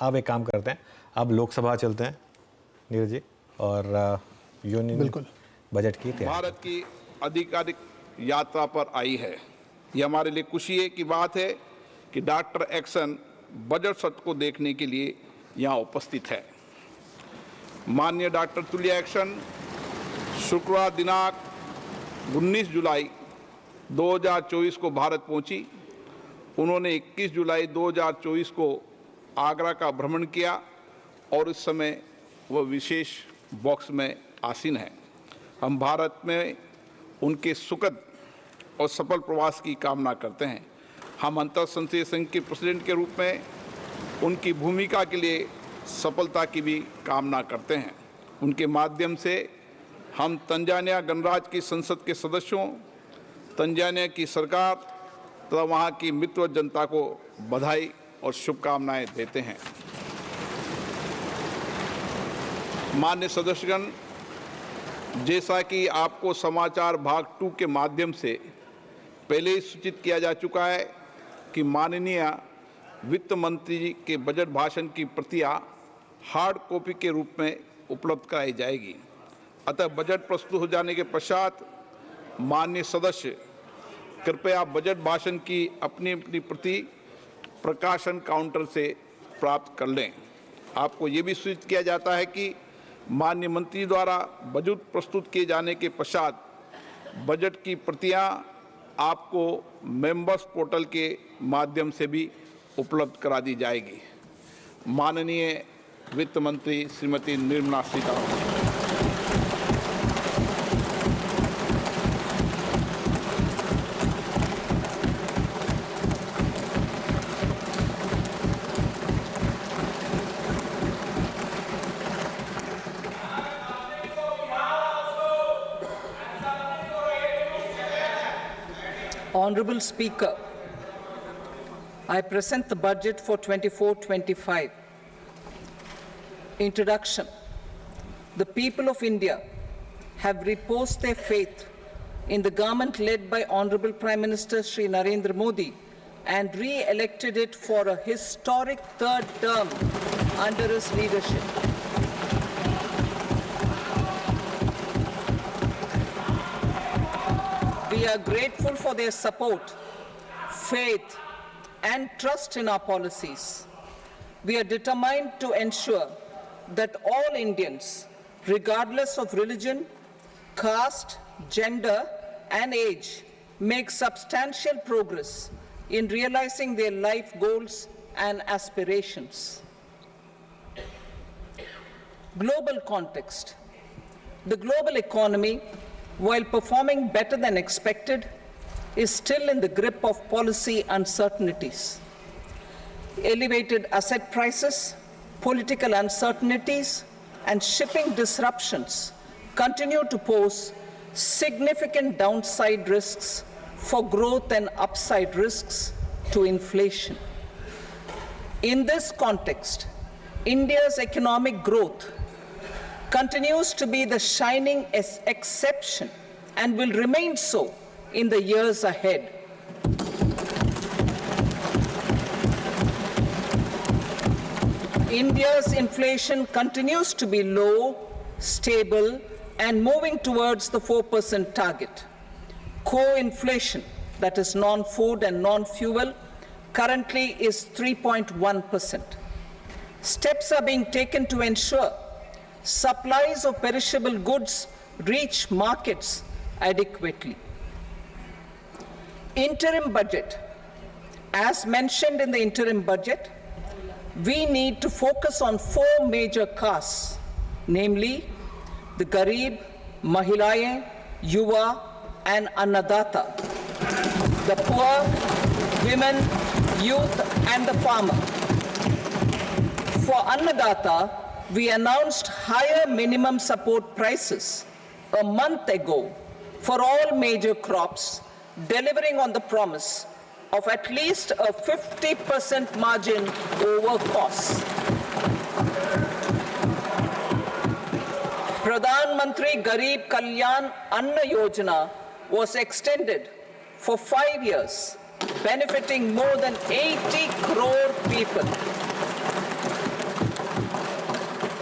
अब एक काम करते हैं, अब लोकसभा चलते हैं नीरज जी, और यूनियन बिल्कुल बजट की तैयारी। भारत की आधिकारिक यात्रा पर आई है। ये हमारे लिए खुशी की बात है कि डॉक्टर एक्सन बजट सत्र को देखने के लिए यहाँ उपस्थित है। माननीय डॉक्टर तुल्या एक्सन शुक्रवार दिनांक 19 जुलाई 2024 को भारत पहुंची। उन्होंने 21 जुलाई 2024 को आगरा का भ्रमण किया और इस समय वह विशेष बॉक्स में आसीन है। हम भारत में उनके सुखद और सफल प्रवास की कामना करते हैं। हम अंतर संसदीय संघ के प्रेसिडेंट के रूप में उनकी भूमिका के लिए सफलता की भी कामना करते हैं। उनके माध्यम से हम तंजानिया गणराज्य की संसद के सदस्यों, तंजानिया की सरकार तथा वहाँ की मित्र जनता को बधाई और शुभकामनाएं देते हैं। माननीय सदस्यगण, जैसा कि आपको समाचार भाग 2 के माध्यम से पहले ही सूचित किया जा चुका है कि माननीय वित्त मंत्री जी के बजट भाषण की प्रतियां हार्ड कॉपी के रूप में उपलब्ध कराई जाएगी। अतः बजट प्रस्तुत हो जाने के पश्चात माननीय सदस्य कृपया बजट भाषण की अपनी अपनी प्रति प्रकाशन काउंटर से प्राप्त कर लें। आपको ये भी सूचित किया जाता है कि माननीय मंत्री द्वारा बजट प्रस्तुत किए जाने के पश्चात बजट की प्रतियां आपको मेंबर्स पोर्टल के माध्यम से भी उपलब्ध करा दी जाएगी। माननीय वित्त मंत्री Shrimati Nirmala Sitharaman. Honorable Speaker, I present the budget for 24-25. Introduction. The people of India have reposed their faith in the government led by Honorable Prime Minister Shri Narendra Modi and re-elected it for a historic third term under his leadership. We are grateful for their support, faith, and trust in our policies. We are determined to ensure that all Indians, regardless of religion, caste, gender, and age, make substantial progress in realizing their life goals and aspirations. Global context. The global economy, while performing better than expected, is still in the grip of policy uncertainties. Elevated asset prices, political uncertainties, and shipping disruptions continue to pose significant downside risks for growth and upside risks to inflation. In this context, India's economic growth continues to be the shining exception and will remain so in the years ahead. India's inflation continues to be low, stable, and moving towards the 4% target. Core inflation, that is non-food and non-fuel, currently is 3.1%. Steps are being taken to ensure supplies of perishable goods reach markets adequately. Interim budget. As mentioned in the interim budget, we need to focus on 4 major castes, namely the Garib, Mahilaye, Yuva, and Annadata, the poor, women, youth, and the farmer. For Annadata, we announced higher minimum support prices a month ago for all major crops, delivering on the promise of at least a 50% margin over costs. Pradhan Mantri Garib Kalyan Anna Yojana was extended for 5 years, benefiting more than 80 crore people.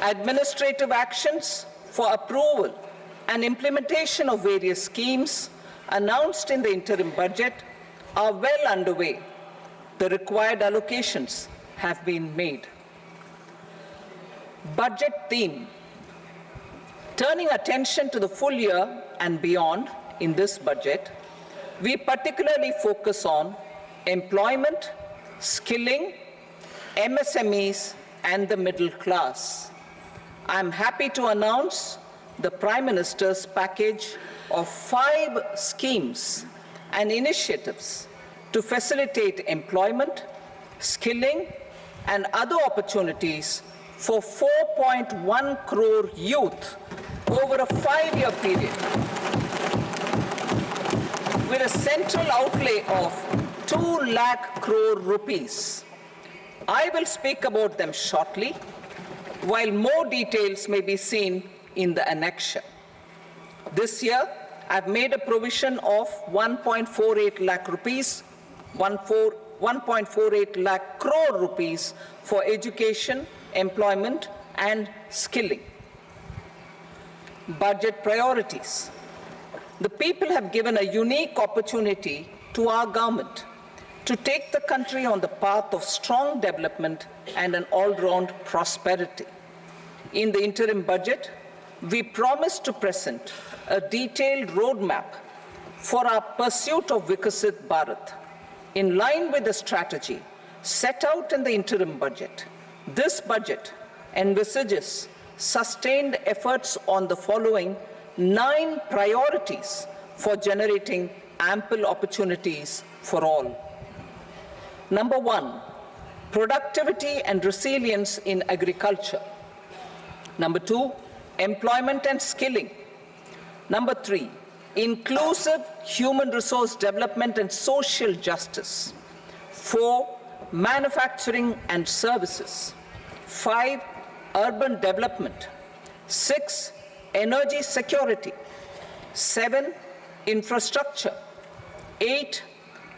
Administrative actions for approval and implementation of various schemes announced in the interim budget are well underway. The required allocations have been made. Budget theme. Turning attention to the full year and beyond in this budget, we particularly focus on employment, skilling, MSMEs, and the middle class. I am happy to announce the Prime Minister's package of 5 schemes and initiatives to facilitate employment, skilling, and other opportunities for 4.1 crore youth over a 5-year period, with a central outlay of 2 lakh crore rupees. I will speak about them shortly, while more details may be seen in the annexure. This year, I've made a provision of 1.48 lakh rupees, 1.48 lakh crore rupees for education, employment, and skilling. Budget priorities. The people have given a unique opportunity to our government to take the country on the path of strong development and an all-round prosperity. In the interim budget, we promise to present a detailed roadmap for our pursuit of Vikasit Bharat. In line with the strategy set out in the interim budget, this budget envisages sustained efforts on the following 9 priorities for generating ample opportunities for all. Number 1, productivity and resilience in agriculture. Number 2, employment and skilling. Number 3, inclusive human resource development and social justice. 4, manufacturing and services. 5, urban development. 6, energy security. 7, infrastructure. 8,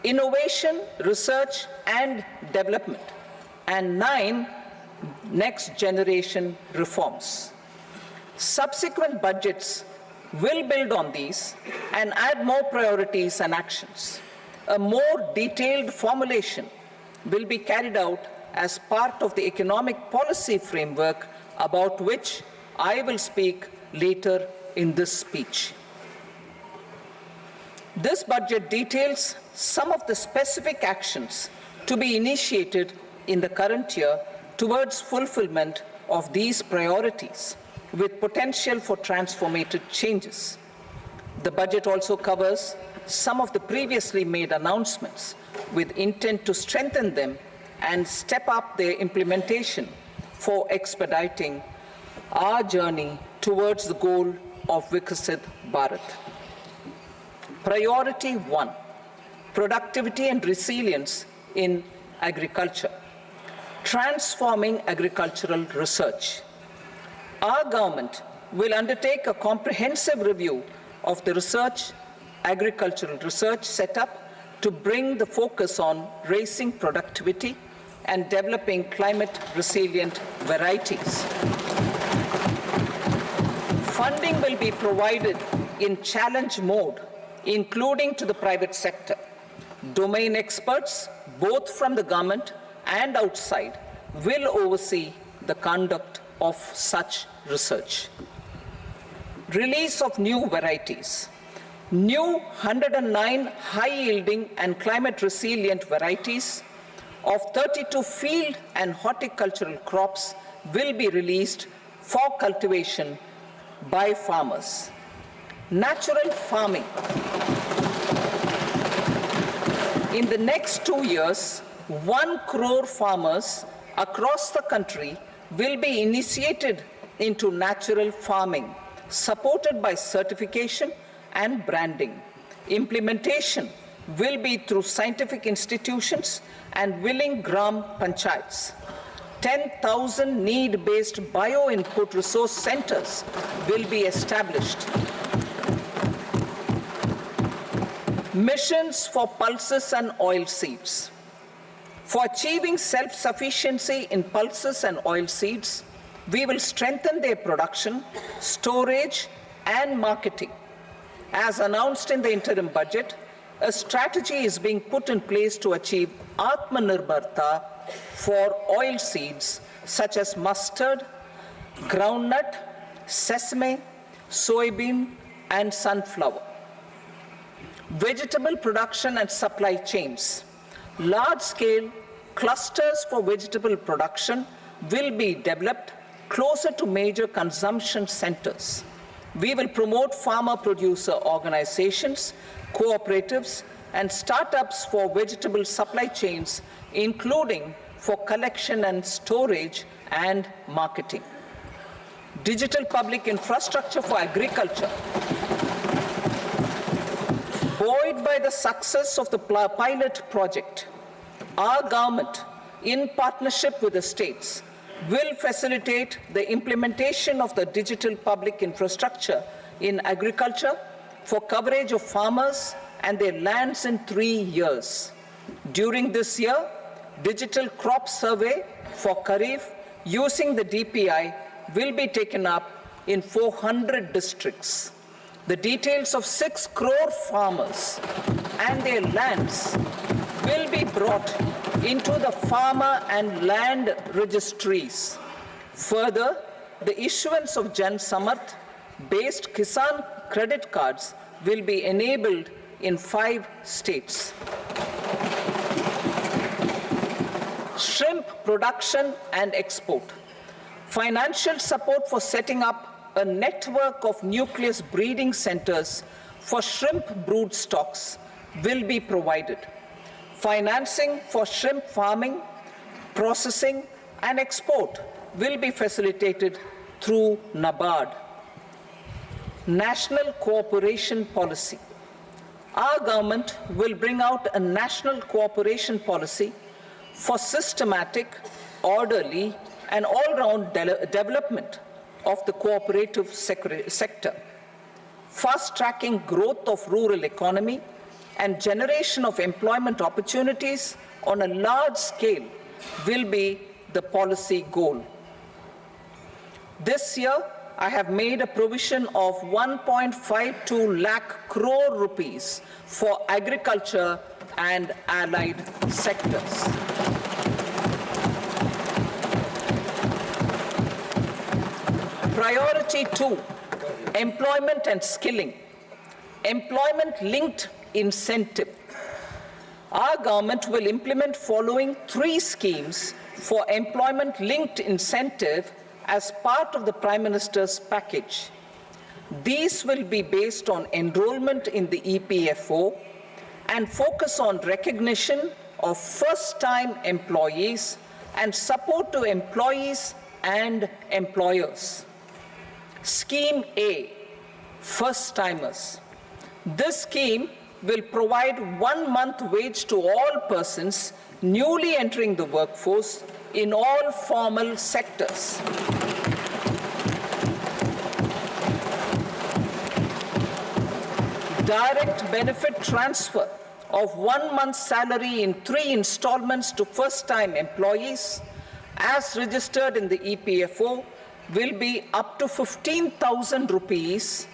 innovation, research and development. And 9, next generation reforms. Subsequent budgets will build on these and add more priorities and actions. A more detailed formulation will be carried out as part of the economic policy framework, about which I will speak later in this speech. This budget details some of the specific actions to be initiated in the current year towards fulfillment of these priorities, with potential for transformative changes. The budget also covers some of the previously made announcements with intent to strengthen them and step up their implementation for expediting our journey towards the goal of Vikasit Bharat. Priority 1, productivity and resilience in agriculture. Transforming agricultural research. Our government will undertake a comprehensive review of the agricultural research setup to bring the focus on raising productivity and developing climate-resilient varieties. Funding will be provided in challenge mode, including to the private sector. Domain experts, both from the government and outside, will oversee the conduct of such research. Release of new varieties. New 109 high-yielding and climate-resilient varieties of 32 field and horticultural crops will be released for cultivation by farmers. Natural farming. In the next 2 years, 1 crore farmers across the country will be initiated into natural farming, supported by certification and branding. Implementation will be through scientific institutions and willing gram panchayats. 10,000 need-based bio-input resource centers will be established. Missions for pulses and oil seeds. For achieving self-sufficiency in pulses and oil seeds, We will strengthen their production, storage, and marketing. As announced in the interim budget, a strategy is being put in place to achieve Atmanirbharta for oil seeds such as mustard, groundnut, sesame, soybean, and sunflower. Vegetable production and supply chains. Large-scale clusters for vegetable production will be developed closer to major consumption centers. We will promote farmer-producer organizations, cooperatives, and startups for vegetable supply chains, including for collection and storage and marketing. Digital public infrastructure for agriculture. Buoyed by the success of the pilot project, our government, in partnership with the states, will facilitate the implementation of the digital public infrastructure in agriculture for coverage of farmers and their lands in 3 years. During this year, digital crop survey for Kharif using the DPI will be taken up in 400 districts. The details of 6 crore farmers and their lands will be brought into the farmer and land registries. Further, the issuance of Jan Samarth-based Kisan credit cards will be enabled in 5 states. Shrimp production and export. Financial support for setting up a network of nucleus breeding centers for shrimp brood stocks will be provided. Financing for shrimp farming, processing, and export will be facilitated through NABARD. National cooperation policy. Our government will bring out a national cooperation policy for systematic, orderly, and all-round development of the cooperative sector, fast-tracking growth of rural economy and generation of employment opportunities on a large scale will be the policy goal. This year, I have made a provision of 1.52 lakh crore rupees for agriculture and allied sectors. Priority 2, employment and skilling. Employment-linked incentive. Our government will implement following 3 schemes for employment-linked incentive as part of the Prime Minister's package. These will be based on enrollment in the EPFO and focus on recognition of first-time employees and support to employees and employers. Scheme A, first-timers. This scheme will provide 1 month wage to all persons newly entering the workforce in all formal sectors. Direct benefit transfer of 1 month's salary in 3 installments to first-time employees as registered in the EPFO will be up to 15,000 rupees.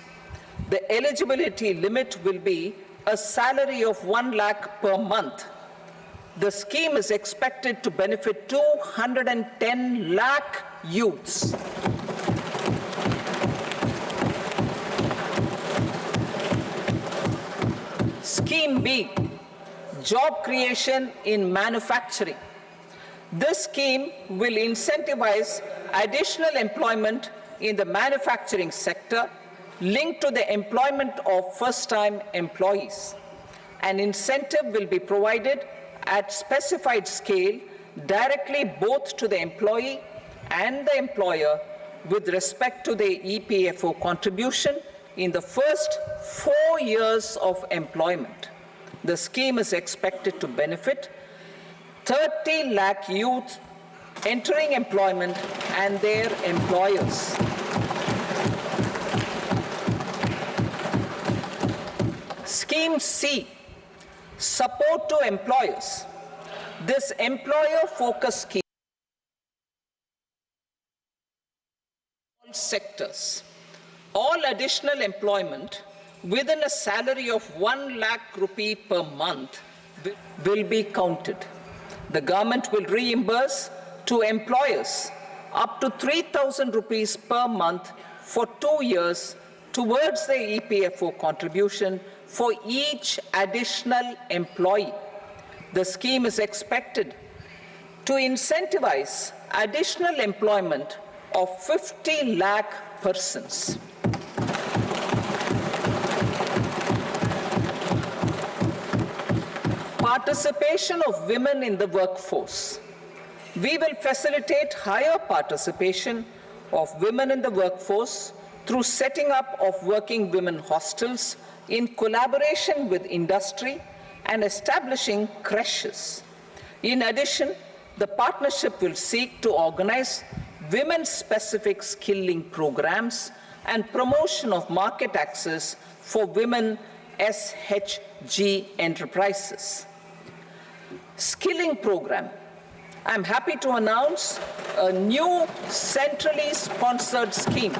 The eligibility limit will be a salary of 1 lakh per month. The scheme is expected to benefit 210 lakh youths. Scheme B, job creation in manufacturing. This scheme will incentivize additional employment in the manufacturing sector linked to the employment of first-time employees. An incentive will be provided at specified scale directly both to the employee and the employer with respect to the EPFO contribution in the first 4 years of employment. The scheme is expected to benefit 30 lakh youth entering employment and their employers. Scheme C, support to employers. This employer-focused scheme sectors. All additional employment within a salary of 1 lakh rupee per month will be counted. The government will reimburse to employers up to 3,000 rupees per month for 2 years towards the EPFO contribution for each additional employee. The scheme is expected to incentivize additional employment of 50 lakh persons. Participation of women in the workforce. We will facilitate higher participation of women in the workforce through setting up of working women hostels in collaboration with industry and establishing creches. In addition, the partnership will seek to organize women-specific skilling programs and promotion of market access for women SHG enterprises. Skilling program. I'm happy to announce a new centrally sponsored scheme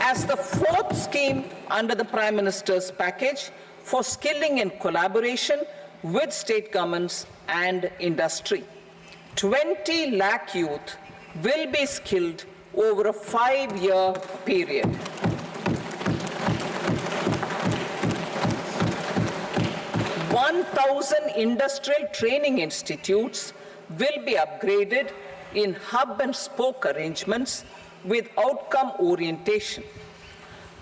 as the fourth scheme under the Prime Minister's package for skilling in collaboration with state governments and industry. 20 lakh youth will be skilled over a 5-year period. Thousand industrial training institutes will be upgraded in hub and spoke arrangements with outcome orientation.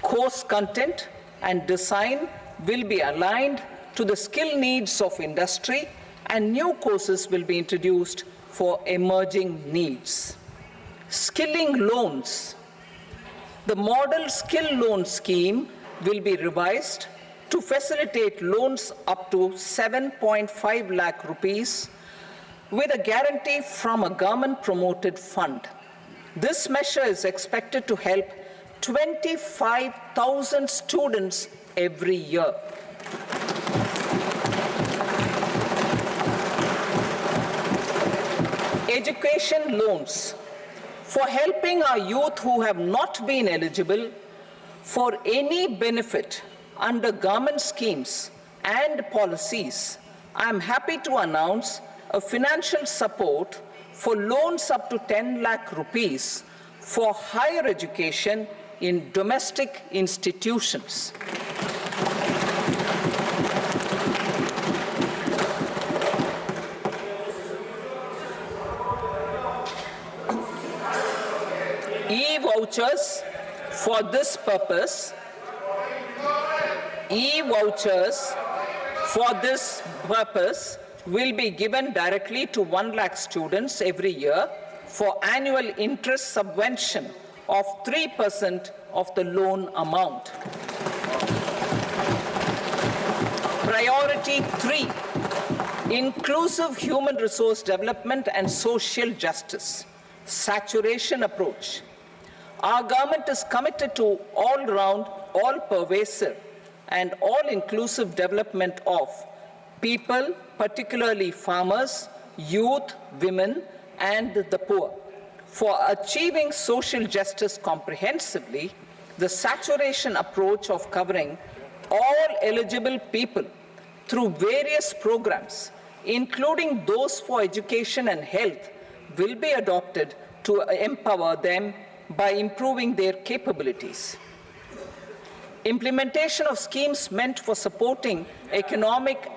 Course content and design will be aligned to the skill needs of industry, and new courses will be introduced for emerging needs. Skilling loans. The model skill loan scheme will be revised to facilitate loans up to 7.5 lakh rupees with a guarantee from a government-promoted fund. This measure is expected to help 25,000 students every year. Education loans. For helping our youth who have not been eligible for any benefit under government schemes and policies, I am happy to announce a financial support for loans up to 10 lakh rupees for higher education in domestic institutions. E-vouchers for this purpose. E-vouchers for this purpose will be given directly to 1 lakh students every year for annual interest subvention of 3% of the loan amount. Priority 3, inclusive human resource development and social justice, saturation approach. Our government is committed to all-round, all-pervasive, and all-inclusive development of people, particularly farmers, youth, women, and the poor. For achieving social justice comprehensively, the saturation approach of covering all eligible people through various programs, including those for education and health, will be adopted to empower them by improving their capabilities. Implementation of schemes meant for supporting economic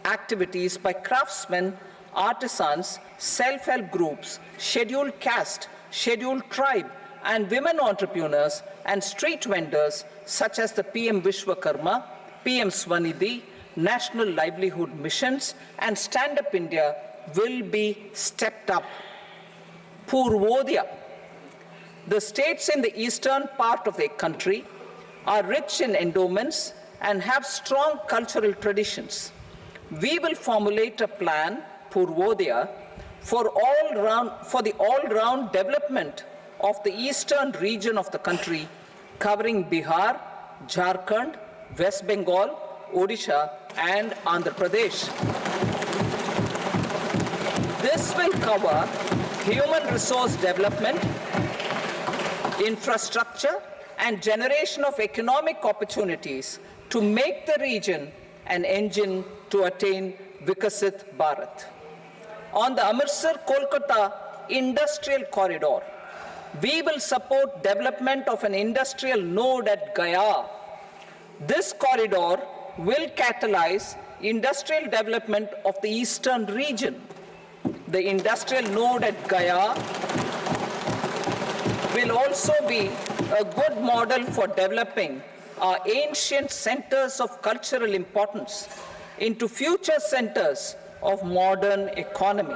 activities by craftsmen, artisans, self-help groups, scheduled caste, scheduled tribe, and women entrepreneurs and street vendors such as the PM Vishwakarma, PM Swanidhi, National Livelihood Missions, and Stand Up India will be stepped up. Purvodaya. The states in the eastern part of the country are rich in endowments and have strong cultural traditions. We will formulate a plan, Purvodaya, for the all-round development of the eastern region of the country, covering Bihar, Jharkhand, West Bengal, Odisha, and Andhra Pradesh. This will cover human resource development, infrastructure, and generation of economic opportunities to make the region an engine to attain Vikasit Bharat. On the Amritsar-Kolkata Industrial Corridor, we will support development of an industrial node at Gaya. This corridor will catalyze industrial development of the eastern region. The industrial node at Gaya will also be a good model for developing our ancient centers of cultural importance into future centers of modern economy.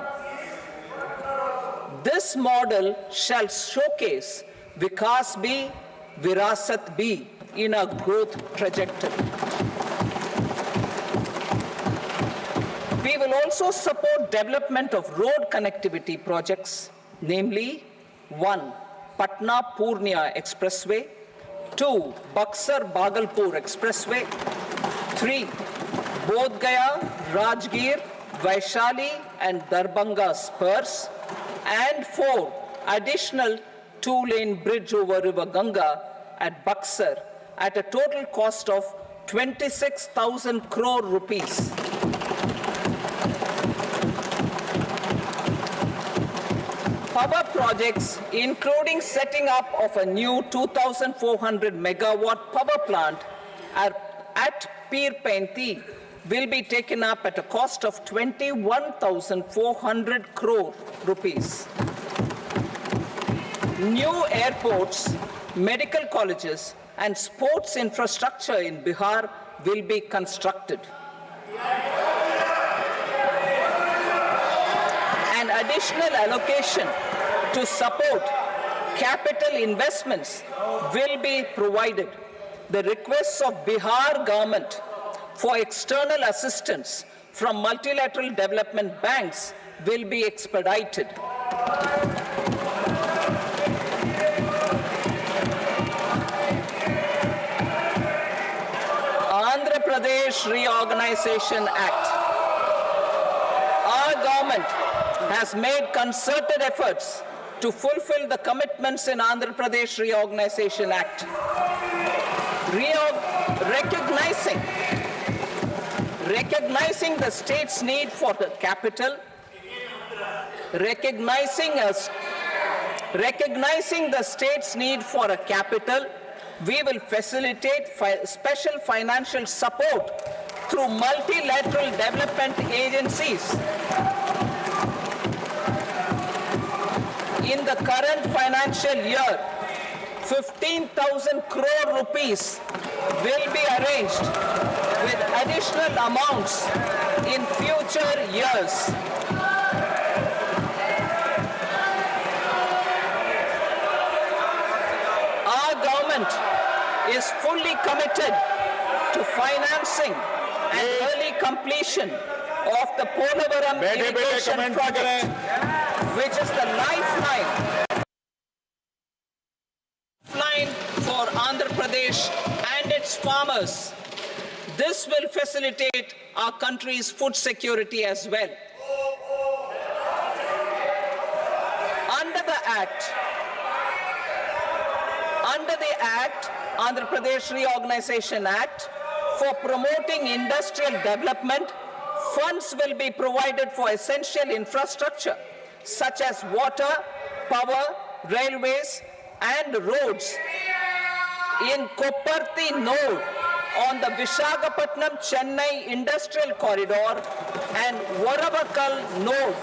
This model shall showcase Vikas B, Virasat B in our growth trajectory. We will also support development of road connectivity projects, namely 1. Patna-Purnia Expressway, 2. Buxar-Bhagalpur Expressway, 3. Bodh Gaya, Rajgir, Vaishali and Darbhanga spurs, and 4. Additional 2-lane bridge over River Ganga at Buxar at a total cost of 26,000 crore rupees. Power projects, including setting up of a new 2,400 megawatt power plant at Pir Painti, will be taken up at a cost of 21,400 crore rupees. New airports, medical colleges, and sports infrastructure in Bihar will be constructed. An additional allocation to support capital investments will be provided. The requests of Bihar government for external assistance from multilateral development banks will be expedited. Andhra Pradesh Reorganization Act. Our government has made concerted efforts to fulfill the commitments in Andhra Pradesh Reorganization Act. Recognizing the state's need for the capital, recognizing the state's need for a capital, we will facilitate special financial support through multilateral development agencies. In the current financial year, 15,000 crore rupees will be arranged with additional amounts in future years. Our government is fully committed to financing and early completion of the Polavaram irrigation project, which is the lifeline for Andhra Pradesh and its farmers. This will facilitate our country's food security as well. Under the Act, Andhra Pradesh Reorganization Act, for promoting industrial development, funds will be provided for essential infrastructure such as water, power, railways, and roads in Kopparthi node on the Visakhapatnam-Chennai Industrial Corridor and Varavakal node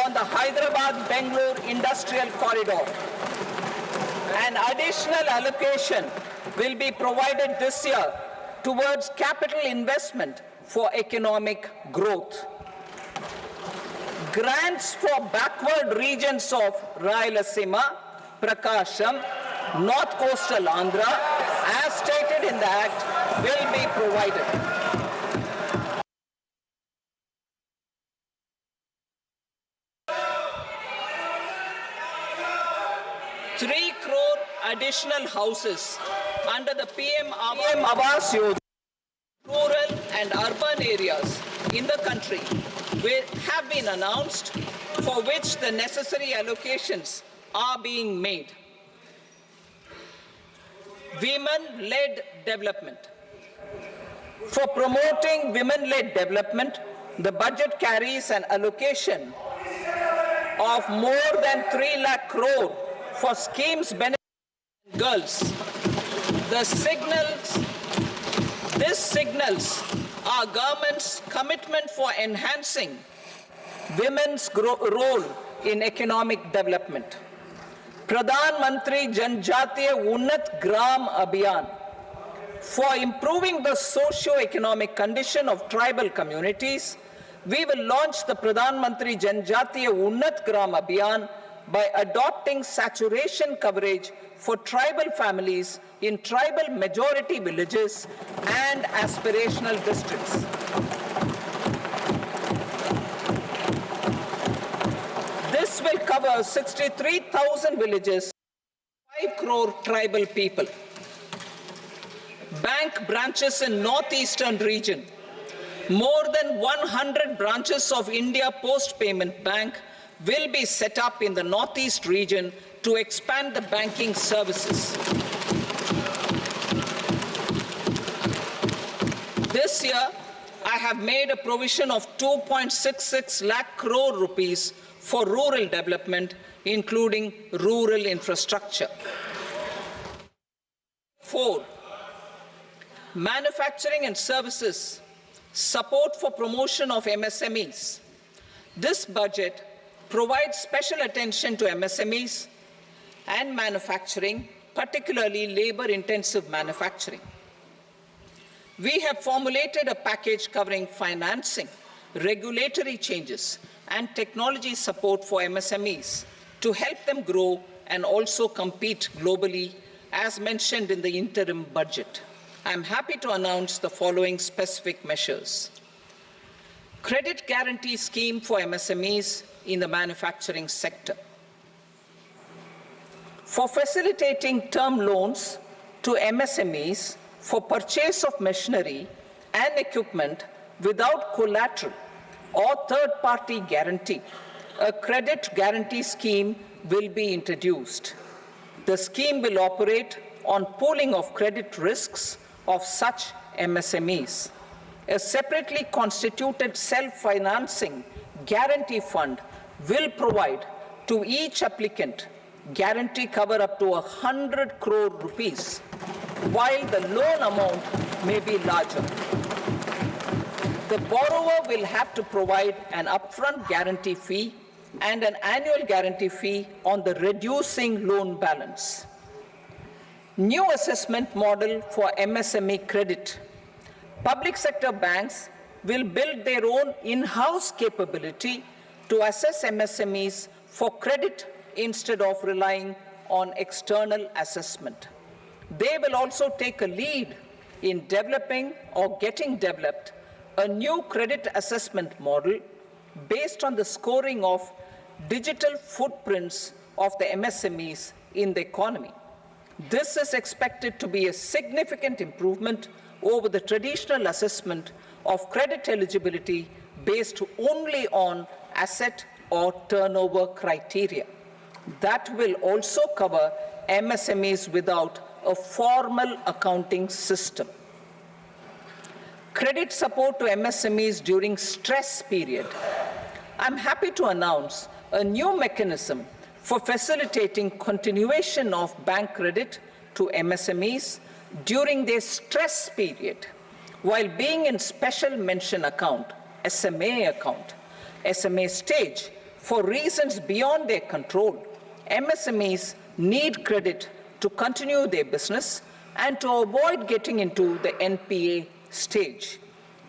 on the Hyderabad-Bangalore Industrial Corridor. An additional allocation will be provided this year towards capital investment for economic growth. Grants for backward regions of Rayalaseema, Prakasham, North Coastal Andhra, as stated in the Act, will be provided. ₹3 crore additional houses under the PM Awaaz Yojana, rural and urban areas in the country have been announced for which the necessary allocations are being made. Women-led development. For promoting women-led development, the budget carries an allocation of more than 3 lakh crore for schemes benefiting girls. This signals our government's commitment for enhancing women's role in economic development. Pradhan Mantri Janjatiya Unnat Gram Abhiyan, for improving the socio-economic condition of tribal communities, we will launch the Pradhan Mantri Janjatiya Unnat Gram Abhiyan by adopting saturation coverage for tribal families in tribal majority villages and aspirational districts. This will cover 63,000 villages, 5 crore tribal people. Bank branches in northeastern region. More than 100 branches of India Post Payment Bank will be set up in the northeast region to expand the banking services. This year, I have made a provision of 2.66 lakh crore rupees for rural development, including rural infrastructure. 4. Manufacturing and services, support for promotion of MSMEs. This budget provides special attention to MSMEs and manufacturing, particularly labor-intensive manufacturing. We have formulated a package covering financing, regulatory changes, and technology support for MSMEs to help them grow and also compete globally, as mentioned in the interim budget. I am happy to announce the following specific measures. Credit guarantee scheme for MSMEs in the manufacturing sector. For facilitating term loans to MSMEs for purchase of machinery and equipment without collateral or third-party guarantee, a credit guarantee scheme will be introduced. The scheme will operate on pooling of credit risks of such MSMEs. A separately constituted self-financing guarantee fund will provide to each applicant guarantee cover up to 100 crore rupees, while the loan amount may be larger. The borrower will have to provide an upfront guarantee fee and an annual guarantee fee on the reducing loan balance. New assessment model for MSME credit. Public sector banks will build their own in-house capability to assess MSMEs for credit instead of relying on external assessment. They will also take a lead in developing or getting developed a new credit assessment model based on the scoring of digital footprints of the MSMEs in the economy. This is expected to be a significant improvement over the traditional assessment of credit eligibility based only on asset or turnover criteria. That will also cover MSMEs without a formal accounting system. Credit support to MSMEs during stress period. I'm happy to announce a new mechanism for facilitating continuation of bank credit to MSMEs during their stress period while being in special mention account, SMA stage, for reasons beyond their control. MSMEs need credit to continue their business and to avoid getting into the NPA stage.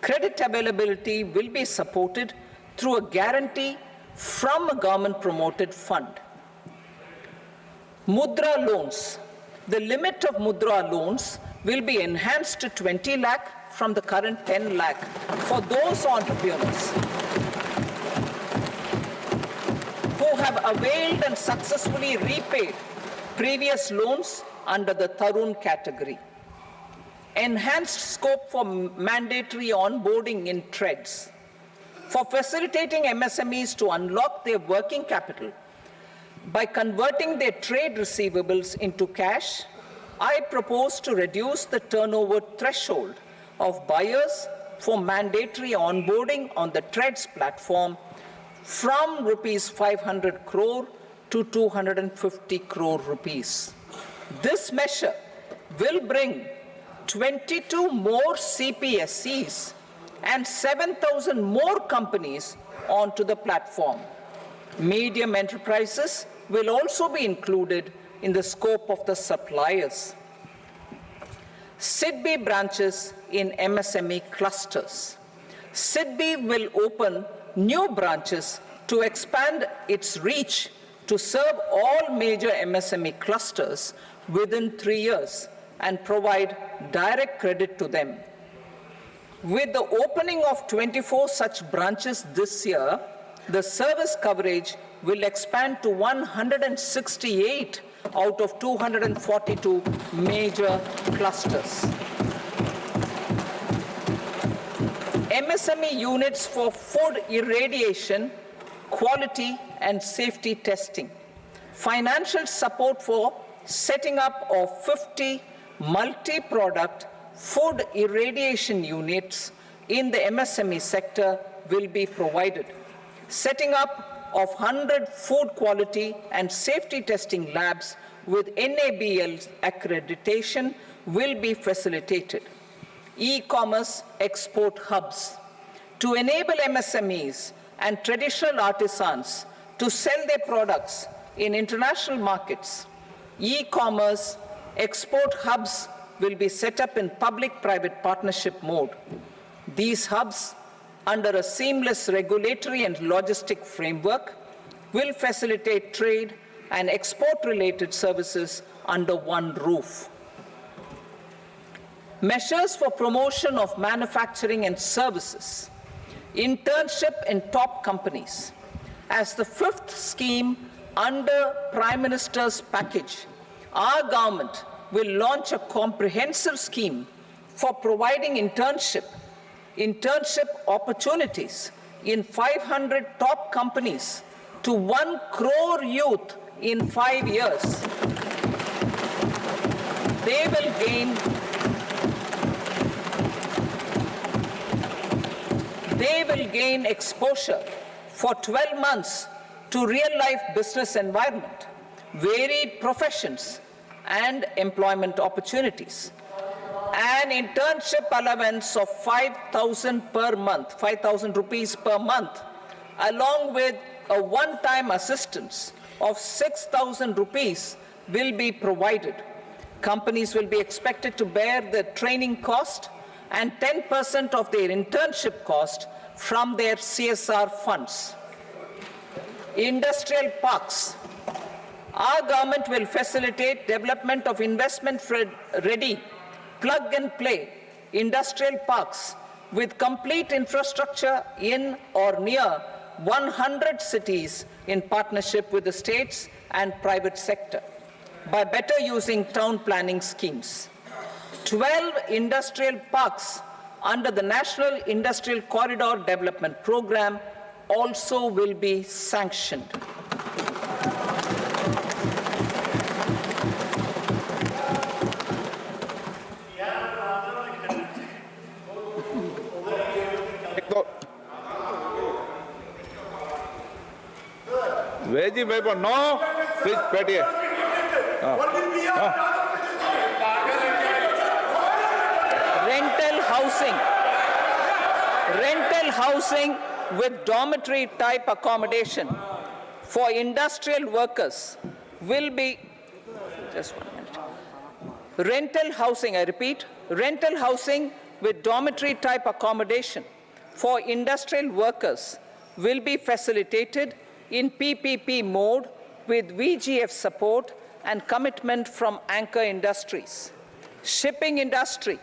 Credit availability will be supported through a guarantee from a government-promoted fund. Mudra loans. The limit of Mudra loans will be enhanced to 20 lakh from the current 10 lakh for those entrepreneurs who have availed and successfully repaid previous loans under the Tarun category. Enhanced scope for mandatory onboarding in trades. For facilitating MSMEs to unlock their working capital by converting their trade receivables into cash, I propose to reduce the turnover threshold of buyers for mandatory onboarding on the TREADS platform from rupees 500 crore to 250 crore rupees. This measure will bring 22 more CPSCs and 7,000 more companies onto the platform. Medium enterprises will also be included in the scope of the suppliers. SIDBI branches in MSME clusters. SIDBI will open new branches to expand its reach to serve all major MSME clusters within 3 years and provide direct credit to them. With the opening of 24 such branches this year, the service coverage will expand to 168 out of 242 major clusters. MSME units for food irradiation, quality and safety testing. Financial support for setting up of 50 multi-product food irradiation units in the MSME sector will be provided. Setting up of 100 food quality and safety testing labs with NABL accreditation will be facilitated. E-commerce export hubs. To enable MSMEs and traditional artisans to sell their products in international markets, e-commerce export hubs will be set up in public-private partnership mode. These hubs, under a seamless regulatory and logistic framework, will facilitate trade and export-related services under one roof. Measures for promotion of manufacturing and services. Internship in top companies. As the fifth scheme under Prime Minister's package, our government will launch a comprehensive scheme for providing internship opportunities in 500 top companies to 1 crore youth in 5 years. They will gain exposure for 12 months to real-life business environment, varied professions, and employment opportunities. An internship allowance of 5,000 per month, 5,000 rupees per month, along with a one-time assistance of 6,000 rupees will be provided. Companies will be expected to bear the training cost and 10% of their internship cost from their CSR funds. Industrial parks. Our government will facilitate development of investment-ready, plug-and-play industrial parks with complete infrastructure in or near 100 cities in partnership with the states and private sector by better using town planning schemes. 12 industrial parks under the National Industrial Corridor Development Program also will be sanctioned. Veggie paper, no. Please, Petty. Rental housing with dormitory type accommodation for industrial workers will be, just 1 minute. Rental housing, I repeat, rental housing with dormitory type accommodation for industrial workers will be facilitated in PPP mode with VGF support and commitment from anchor industries. Shipping industry,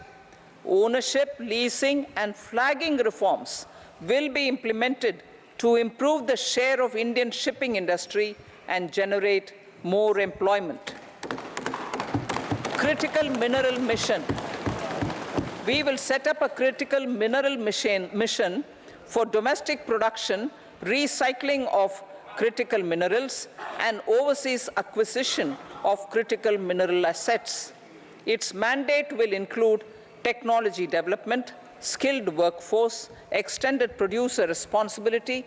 ownership, leasing, and flagging reforms will be implemented to improve the share of Indian shipping industry and generate more employment. Critical mineral mission. We will set up a critical mineral mission for domestic production, recycling of critical minerals, and overseas acquisition of critical mineral assets. Its mandate will include technology development, skilled workforce, extended producer responsibility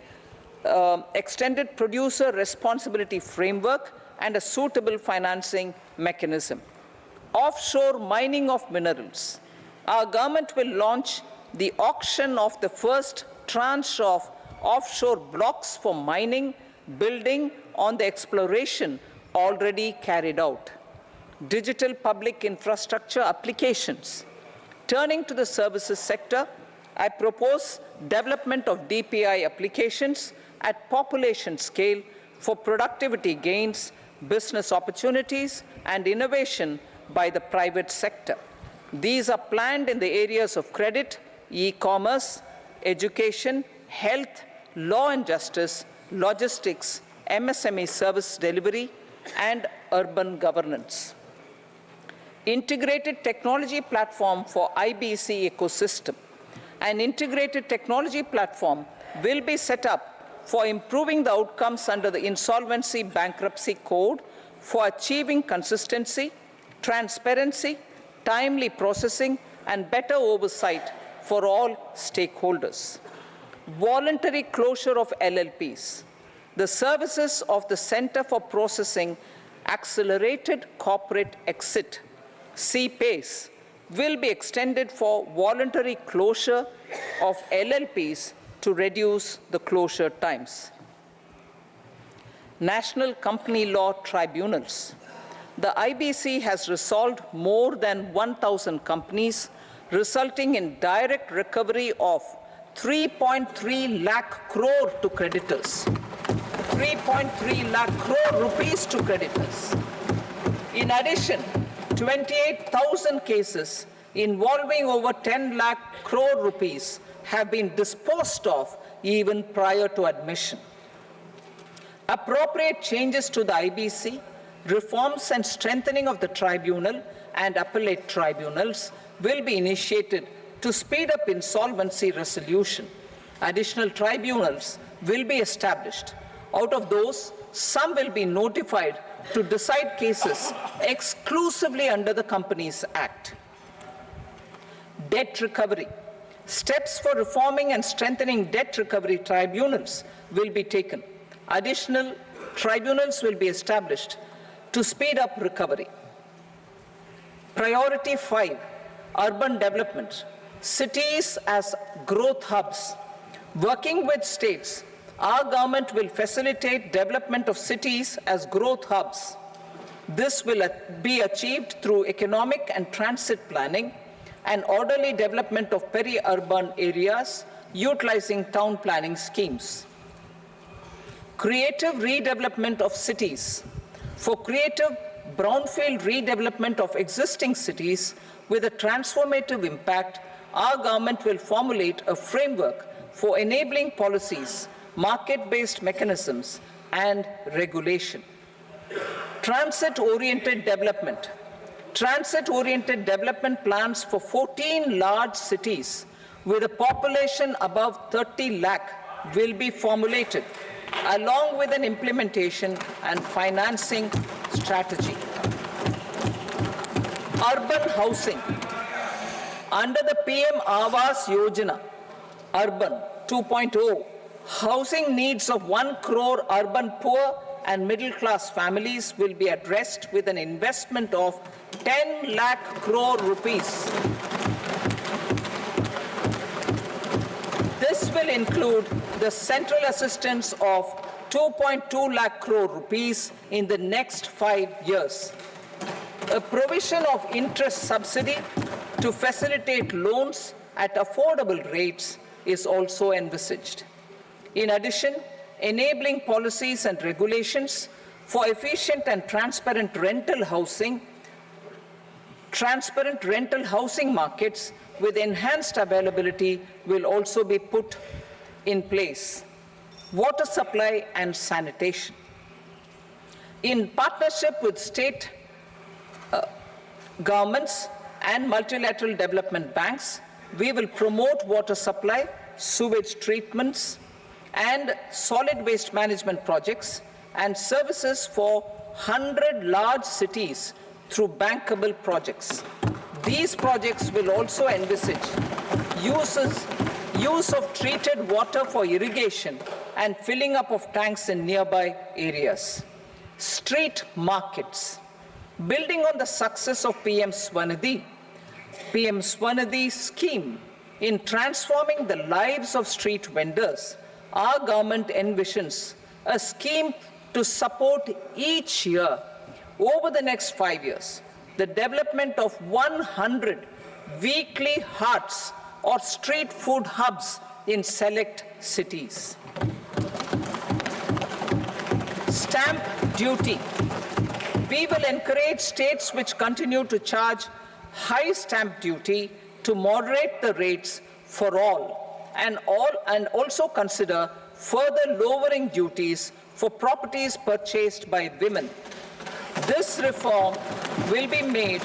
framework, and a suitable financing mechanism. Offshore mining of minerals. Our government will launch the auction of the first tranche of offshore blocks for mining, building on the exploration already carried out. Digital public infrastructure applications. Turning to the services sector, I propose development of DPI applications at population scale for productivity gains, business opportunities, and innovation by the private sector. These are planned in the areas of credit, e-commerce, education, health, law and justice, logistics, MSME service delivery, and urban governance. Integrated technology platform for IBC ecosystem. An integrated technology platform will be set up for improving the outcomes under the Insolvency Bankruptcy Code for achieving consistency, transparency, timely processing, and better oversight for all stakeholders. Voluntary closure of LLPs. The services of the Center for Processing Accelerated Corporate Exit, CPACE, will be extended for voluntary closure of LLPs to reduce the closure times. National Company Law Tribunals. The IBC has resolved more than 1,000 companies, resulting in direct recovery of 3.3 lakh crore to creditors. 3.3 lakh crore rupees to creditors. In addition, 28,000 cases involving over 10 lakh crore rupees have been disposed of even prior to admission. Appropriate changes to the IBC, reforms and strengthening of the tribunal and appellate tribunals will be initiated to speed up insolvency resolution. Additional tribunals will be established. Out of those, some will be notified to decide cases exclusively under the Companies Act. Debt recovery. Steps for reforming and strengthening debt recovery tribunals will be taken. Additional tribunals will be established to speed up recovery. Priority 5, urban development. Cities as growth hubs. Working with states, our government will facilitate development of cities as growth hubs. This will be achieved through economic and transit planning and orderly development of peri-urban areas utilizing town planning schemes. Creative redevelopment of cities. For creative brownfield redevelopment of existing cities with a transformative impact, our government will formulate a framework for enabling policies, market-based mechanisms, and regulation. Transit-oriented development. Transit-oriented development plans for 14 large cities with a population above 30 lakh will be formulated, along with an implementation and financing strategy. Urban housing. Under the PM Awaaz Yojana, Urban 2.0, housing needs of 1 crore urban poor and middle-class families will be addressed with an investment of 10 lakh crore rupees. This will include the central assistance of 2.2 lakh crore rupees in the next 5 years. A provision of interest subsidy to facilitate loans at affordable rates is also envisaged. In addition, enabling policies and regulations for efficient and transparent rental housing markets with enhanced availability will also be put in place. Water supply and sanitation. In partnership with state governments and multilateral development banks, we will promote water supply sewage treatments and solid waste management projects, and services for 100 large cities through bankable projects. These projects will also envisage use of treated water for irrigation and filling up of tanks in nearby areas. Street markets. Building on the success of PM Swanidhi's scheme in transforming the lives of street vendors, our government envisions a scheme to support each year, over the next 5 years, the development of 100 weekly hearts or street food hubs in select cities. Stamp duty. We will encourage states which continue to charge high stamp duty to moderate the rates for all, and also consider further lowering duties for properties purchased by women. This reform will be made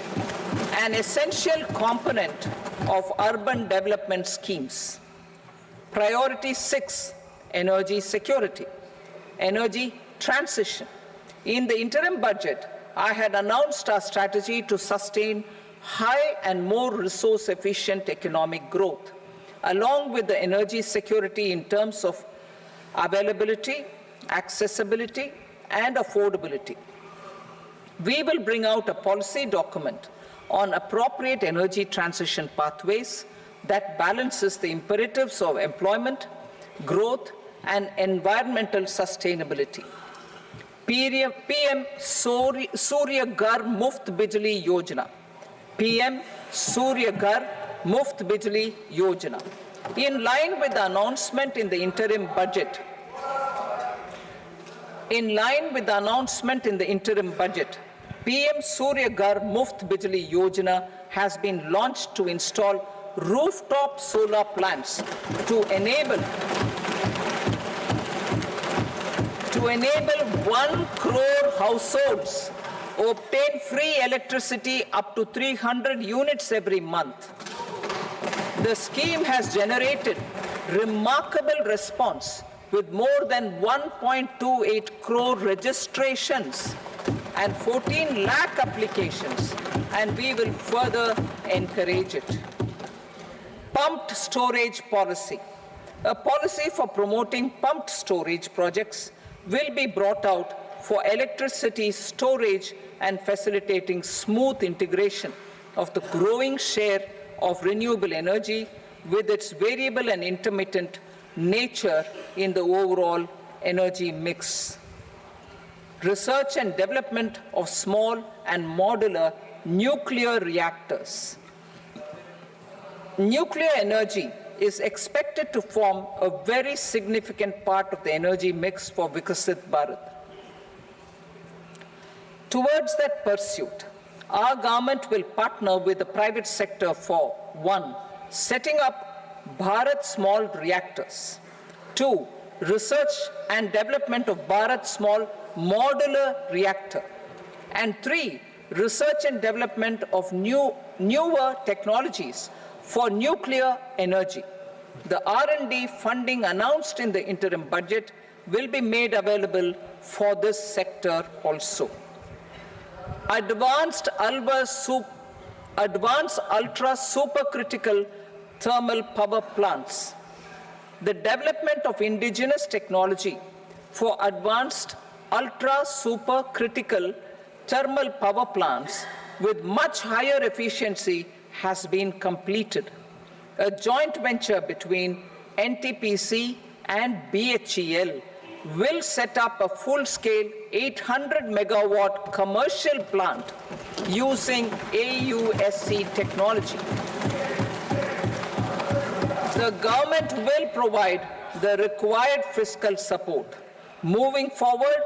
an essential component of urban development schemes. Priority 6, energy security, energy transition. In the interim budget, I had announced our strategy to sustain high and more resource-efficient economic growth, along with the energy security in terms of availability, accessibility, and affordability. We will bring out a policy document on appropriate energy transition pathways that balances the imperatives of employment, growth, and environmental sustainability. PM Surya Ghar Muft Bijli Yojana. PM Surya Ghar Muft Bijli Yojana. In line with the announcement in the interim budget, PM Surya Ghar Muft Bijli Yojana has been launched to install rooftop solar plants to enable 1 crore households obtain free electricity up to 300 units every month. The scheme has generated remarkable response with more than 1.28 crore registrations and 14 lakh applications, and we will further encourage it. Pumped storage policy. A policy for promoting pumped storage projects will be brought out for electricity storage and facilitating smooth integration of the growing share of renewable energy with its variable and intermittent nature in the overall energy mix. Research and development of small and modular nuclear reactors. Nuclear energy is expected to form a very significant part of the energy mix for Vikasit Bharat. Towards that pursuit, our government will partner with the private sector for 1. Setting up Bharat Small Reactors, 2. Research and development of Bharat Small Modular Reactor, and 3. Research and development of newer technologies for nuclear energy. The R&D funding announced in the interim budget will be made available for this sector also. Advanced ultra supercritical thermal power plants. The development of indigenous technology for advanced ultra supercritical thermal power plants with much higher efficiency has been completed. A joint venture between NTPC and BHEL will set up a full-scale 800 megawatt commercial plant using AUSC technology. The government will provide the required fiscal support. Moving forward,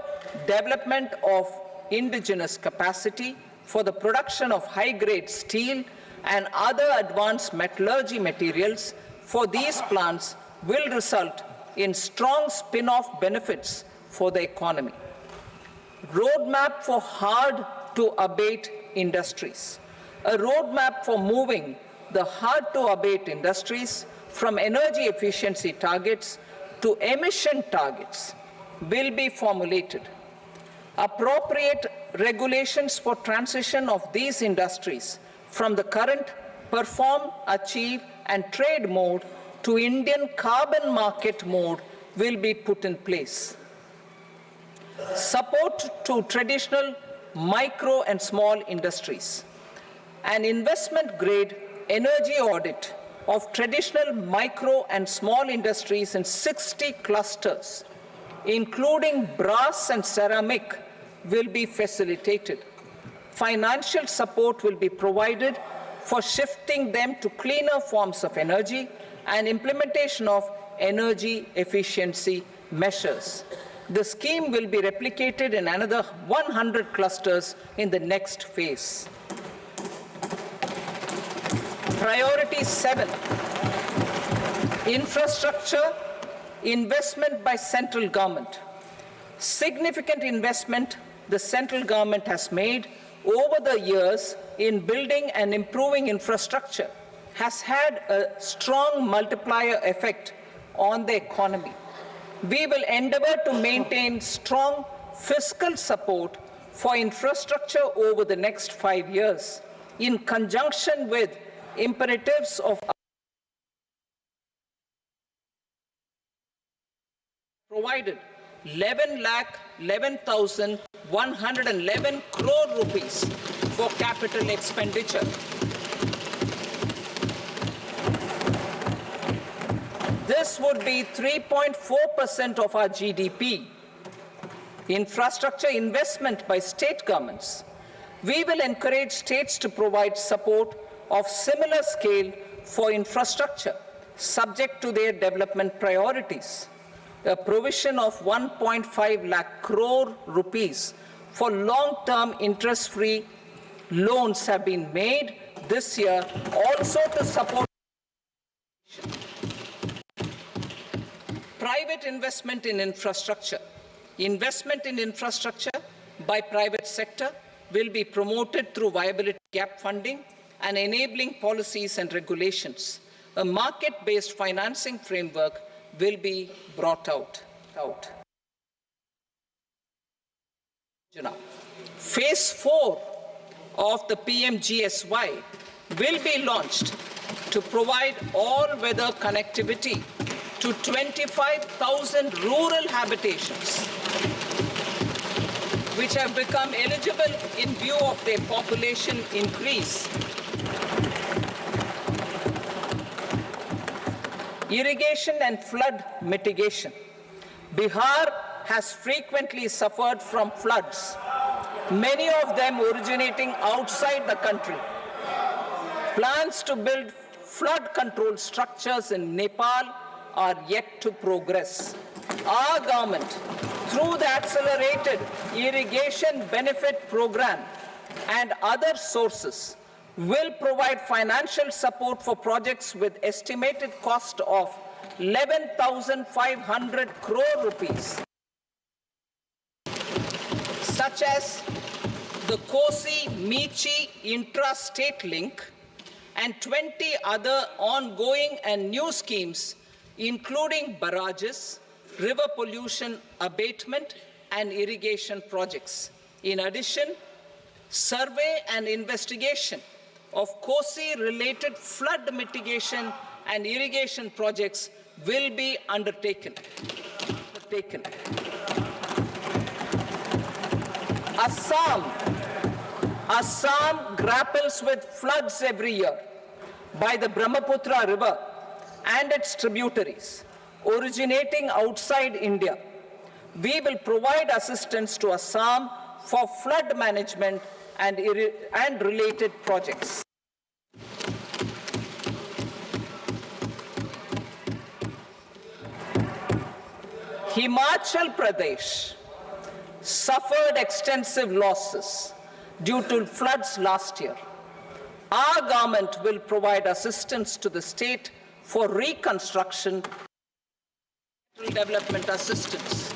development of indigenous capacity for the production of high-grade steel and other advanced metallurgy materials for these plants will result in strong spin-off benefits for the economy. Roadmap for hard-to-abate industries. A roadmap for moving the hard-to-abate industries from energy efficiency targets to emission targets will be formulated. Appropriate regulations for transition of these industries from the current perform, achieve, and trade mode to Indian carbon market mode will be put in place. Support to traditional micro and small industries. An investment-grade energy audit of traditional micro and small industries in 60 clusters, including brass and ceramic, will be facilitated. Financial support will be provided for shifting them to cleaner forms of energy and implementation of energy efficiency measures. The scheme will be replicated in another 100 clusters in the next phase. Priority 7, infrastructure investment by central government. Significant investment the central government has made over the years in building and improving infrastructure has had a strong multiplier effect on the economy. We will endeavor to maintain strong fiscal support for infrastructure over the next 5 years in conjunction with imperatives of provided 11,11,111 crore rupees for capital expenditure. This would be 3.4% of our GDP. Infrastructure investment by state governments. We will encourage states to provide support of similar scale for infrastructure, subject to their development priorities. A provision of 1.5 lakh crore rupees for long-term interest-free loans have been made this year also to support private investment in infrastructure. Investment in infrastructure by private sector will be promoted through viability gap funding and enabling policies and regulations. A market-based financing framework will be brought out. Phase 4 of the PMGSY will be launched to provide all-weather connectivity to 25,000 rural habitations, which have become eligible in view of their population increase. Irrigation and flood mitigation. Bihar has frequently suffered from floods, many of them originating outside the country. Plans to build flood control structures in Nepal are yet to progress. Our government, through the Accelerated Irrigation Benefit Program and other sources, will provide financial support for projects with estimated cost of 11,500 crore rupees, such as the Kosi-Michi intra-state link and 20 other ongoing and new schemes, including barrages, river pollution abatement, and irrigation projects. In addition, survey and investigation of Kosi-related flood mitigation and irrigation projects will be undertaken. Assam grapples with floods every year by the Brahmaputra River and its tributaries originating outside India. We will provide assistance to Assam for flood management and related projects. Himachal Pradesh suffered extensive losses due to floods last year. Our government will provide assistance to the state for reconstruction and development assistance.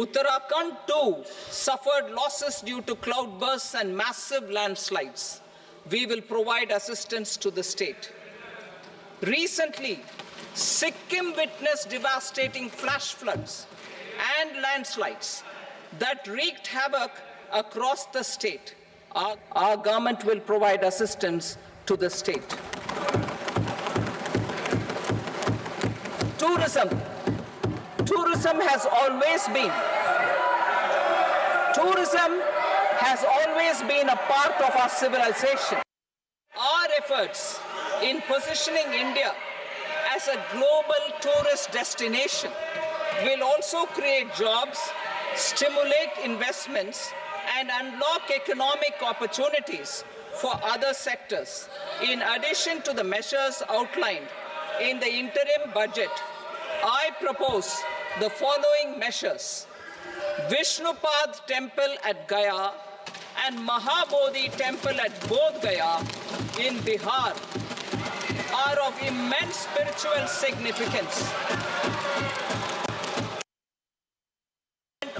Uttarakhand too suffered losses due to cloudbursts and massive landslides. We will provide assistance to the state. Recently, Sikkim witnessed devastating flash floods and landslides that wreaked havoc across the state. Our government will provide assistance to the state. Tourism has always been a part of our civilization. Our efforts in positioning India as a global tourist destination will also create jobs, stimulate investments, and unlock economic opportunities for other sectors. In addition to the measures outlined in the interim budget, I propose the following measures. Vishnupad Temple at Gaya and Mahabodhi Temple at Bodh Gaya in Bihar are of immense spiritual significance.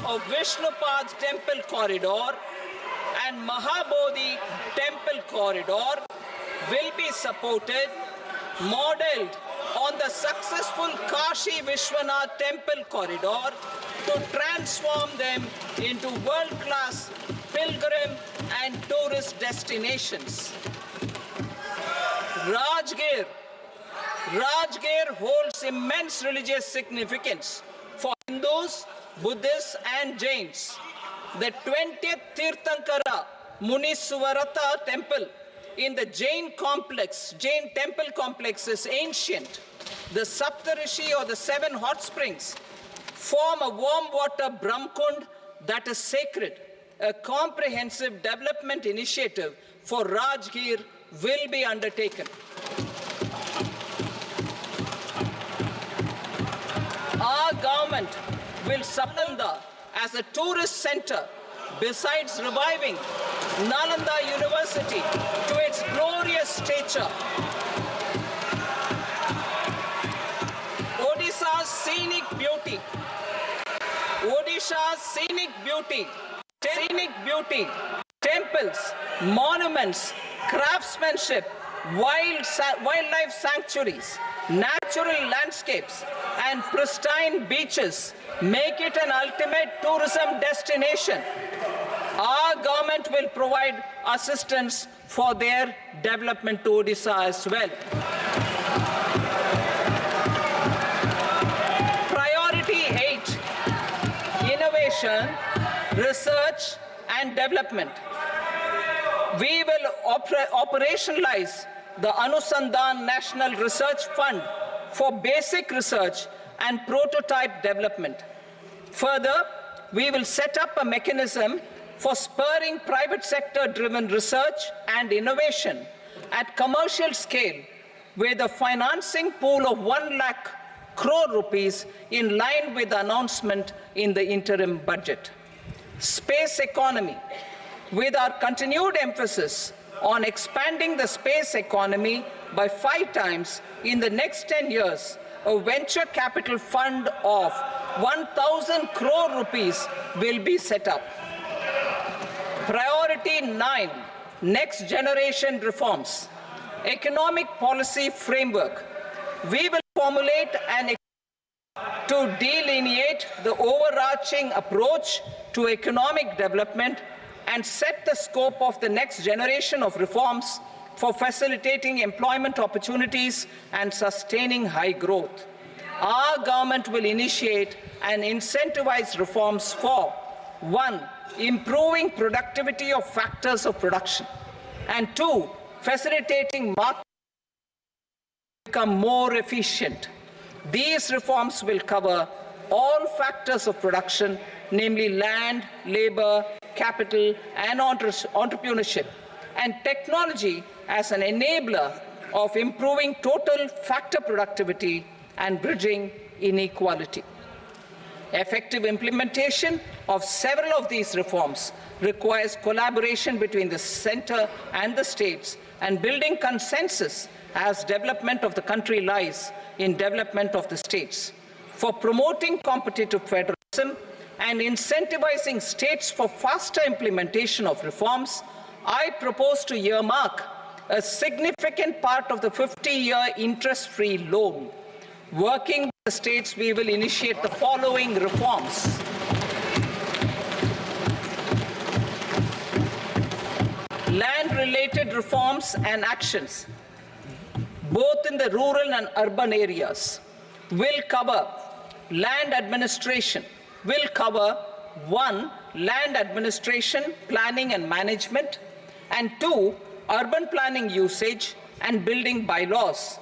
Of Vishnupad Temple corridor and Mahabodhi Temple corridor will be supported, modeled on the successful Kashi Vishwanath Temple corridor to transform them into world-class pilgrim and tourist destinations. Rajgir holds immense religious significance for Hindus, Buddhists and Jains. The 20th Tirthankara Muniswarata temple in the Jain temple complex is ancient. The Saptarishi or the 7 hot springs form a warm water Brahmkund that is sacred. A comprehensive development initiative for Rajgir will be undertaken. Our government will Nalanda as a tourist center, besides reviving Nalanda University to its glorious stature. Odisha's scenic beauty, temples, monuments, craftsmanship, wildlife sanctuaries, natural landscapes, and pristine beaches make it an ultimate tourism destination. Our government will provide assistance for their development to Odisha as well. Priority 8, innovation, research and development. We will operationalize the Anusandhan National Research Fund for basic research and prototype development. Further, we will set up a mechanism for spurring private sector-driven research and innovation at commercial scale with a financing pool of 1 lakh crore rupees in line with the announcement in the interim budget. Space economy. With our continued emphasis on expanding the space economy by 5 times in the next 10 years, a venture capital fund of 1,000 crore rupees will be set up. Priority 9, next generation reforms. Economic policy framework. We will formulate to delineate the overarching approach to economic development and set the scope of the next generation of reforms for facilitating employment opportunities and sustaining high growth. Our government will initiate and incentivize reforms for 1, improving productivity of factors of production, and 2, facilitating market become more efficient. These reforms will cover all factors of production, namely land, labor, capital, and entrepreneurship, and technology as an enabler of improving total factor productivity and bridging inequality. Effective implementation of several of these reforms requires collaboration between the center and the states and building consensus as development of the country lies in development of the states. For promoting competitive federalism, and incentivizing states for faster implementation of reforms, I propose to earmark a significant part of the 50-year interest-free loan. Working with the states, we will initiate the following reforms. Land-related reforms and actions, both in the rural and urban areas, will cover land administration, will cover 1. Land administration, planning and management, and 2. Urban planning usage and building bylaws.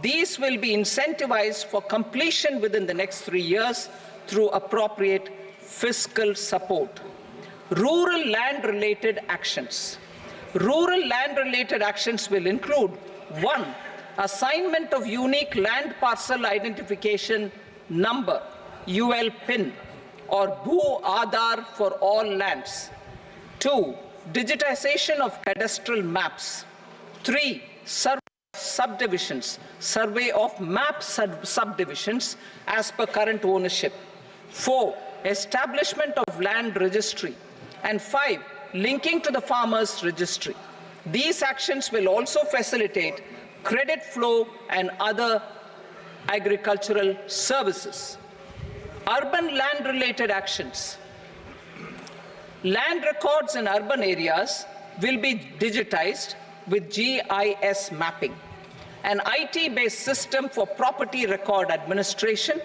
These will be incentivized for completion within the next 3 years through appropriate fiscal support. Rural land-related actions. Rural land-related actions will include 1. Assignment of unique land parcel identification number, UL PIN, or Bhu Aadhaar for all lands. 2. Digitization of cadastral maps. 3. Survey of subdivisions, survey of map subdivisions as per current ownership. 4. Establishment of land registry. And 5. Linking to the farmers registry. These actions will also facilitate credit flow and other agricultural services. Urban land-related actions. Land records in urban areas will be digitized with GIS mapping. An IT-based system for property record administration,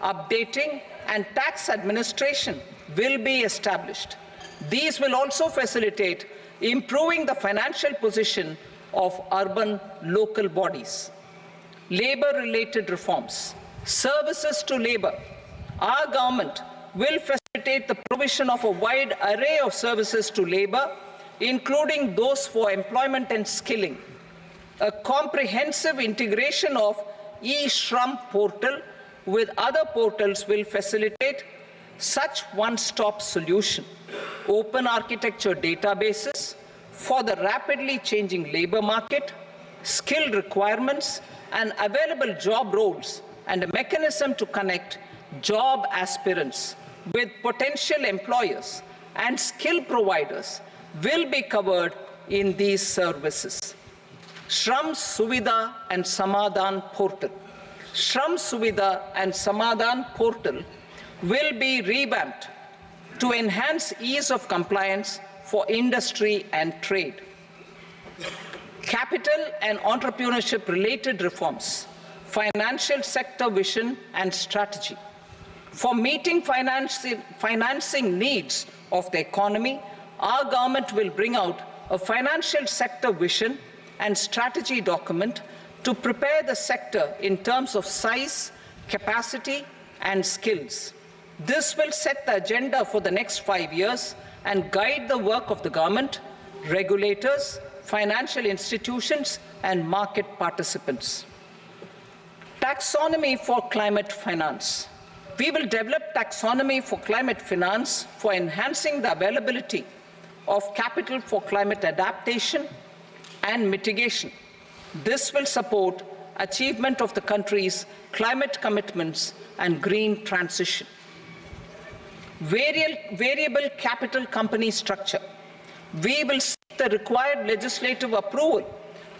updating, and tax administration will be established. These will also facilitate improving the financial position of urban local bodies. Labor-related reforms. Services to labor. Our government will facilitate the provision of a wide array of services to labor, including those for employment and skilling. A comprehensive integration of e-Shram portal with other portals will facilitate such one-stop solution. Open architecture databases for the rapidly changing labor market, skill requirements, and available job roles, and a mechanism to connect job aspirants with potential employers and skill providers will be covered in these services. Shram Suvidha and Samadhan portal. Shram Suvidha and Samadhan portal will be revamped to enhance ease of compliance for industry and trade. Capital and entrepreneurship related reforms, financial sector vision and strategy. For meeting financing needs of the economy, our government will bring out a financial sector vision and strategy document to prepare the sector in terms of size, capacity, and skills. This will set the agenda for the next 5 years and guide the work of the government, regulators, financial institutions, and market participants. Taxonomy for climate finance. We will develop taxonomy for climate finance for enhancing the availability of capital for climate adaptation and mitigation. This will support achievement of the country's climate commitments and green transition. Variable capital company structure. We will seek the required legislative approval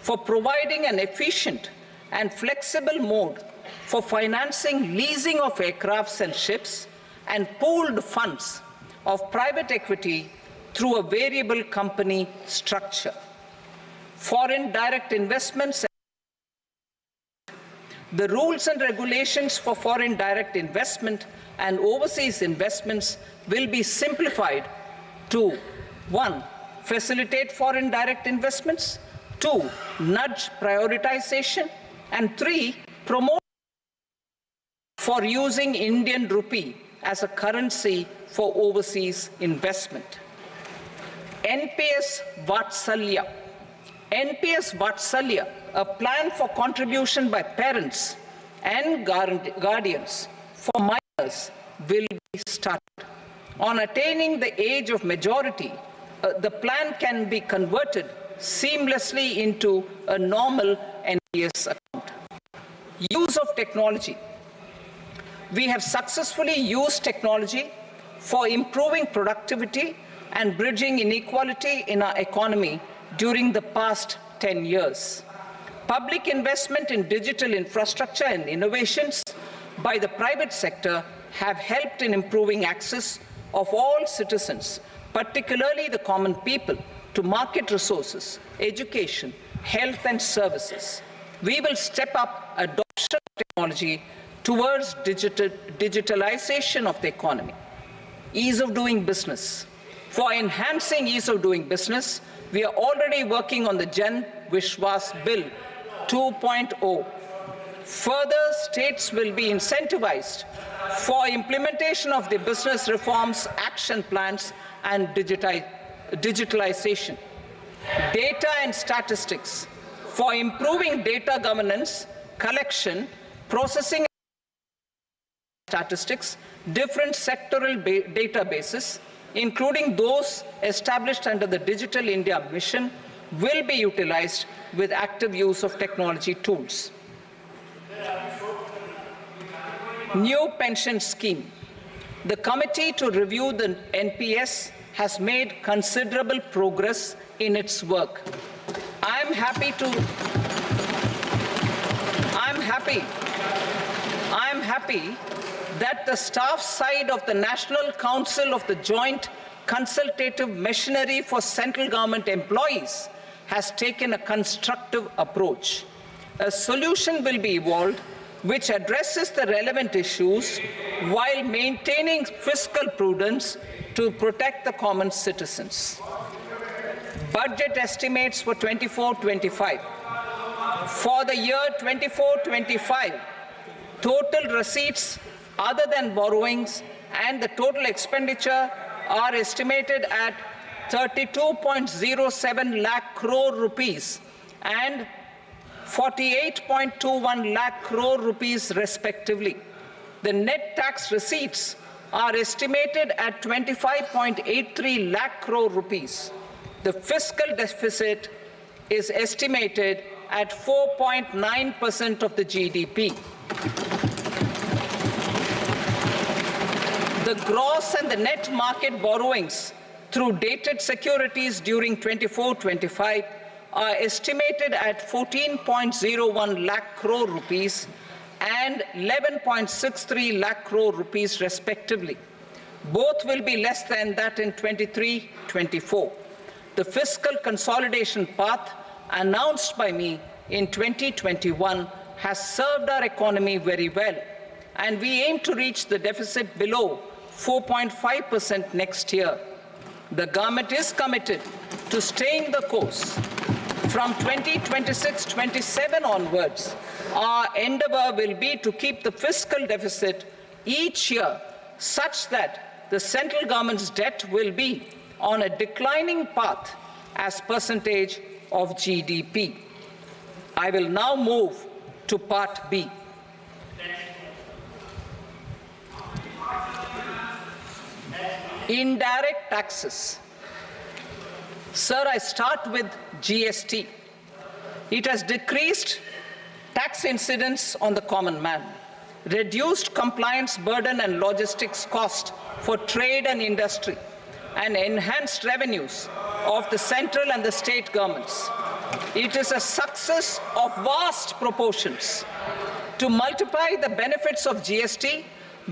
for providing an efficient and flexible mode for financing leasing of aircrafts and ships and pooled funds of private equity through a variable company structure. Foreign direct investments. The rules and regulations for foreign direct investment and overseas investments will be simplified to 1. Facilitate foreign direct investments, 2. Nudge prioritization, and 3. Promote for using Indian rupee as a currency for overseas investment. NPS Vatsalya. NPS Vatsalya, a plan for contribution by parents and guardians for minors, will be started. On attaining the age of majority, the plan can be converted seamlessly into a normal NPS account. Use of technology. We have successfully used technology for improving productivity and bridging inequality in our economy during the past 10 years. Public investment in digital infrastructure and innovations by the private sector have helped in improving access of all citizens, particularly the common people, to market resources, education, health and services. We will step up adoption of technology towards digitalization of the economy. Ease of doing business. For enhancing ease of doing business, we are already working on the Jan Vishwas Bill 2.0. Further, states will be incentivized for implementation of the business reforms, action plans, and digitalization. Data and statistics. For improving data governance, collection, processing statistics, different sectoral databases, including those established under the Digital India Mission, will be utilized with active use of technology tools. New pension scheme. The committee to review the NPS has made considerable progress in its work. I am happy that the staff side of the National Council of the Joint Consultative Machinery for Central Government Employees has taken a constructive approach. A solution will be evolved which addresses the relevant issues while maintaining fiscal prudence to protect the common citizens. Budget estimates for 24-25. For the year 24-25, total receipts other than borrowings and the total expenditure are estimated at 32.07 lakh crore rupees and 48.21 lakh crore rupees respectively. The net tax receipts are estimated at 25.83 lakh crore rupees. The fiscal deficit is estimated at 4.9% of the GDP. The gross and the net market borrowings through dated securities during 24-25 are estimated at 14.01 lakh crore rupees and 11.63 lakh crore rupees respectively. Both will be less than that in 23-24. The fiscal consolidation path announced by me in 2021 has served our economy very well, and we aim to reach the deficit below 4.5% next year. The government is committed to staying the course. From 2026-27 onwards, our endeavor will be to keep the fiscal deficit each year such that the central government's debt will be on a declining path as percentage of GDP. I will now move to Part B. Indirect taxes. Sir, I start with GST. It has decreased tax incidence on the common man, reduced compliance burden and logistics cost for trade and industry, and enhanced revenues of the central and the state governments. It is a success of vast proportions. To multiply the benefits of GST,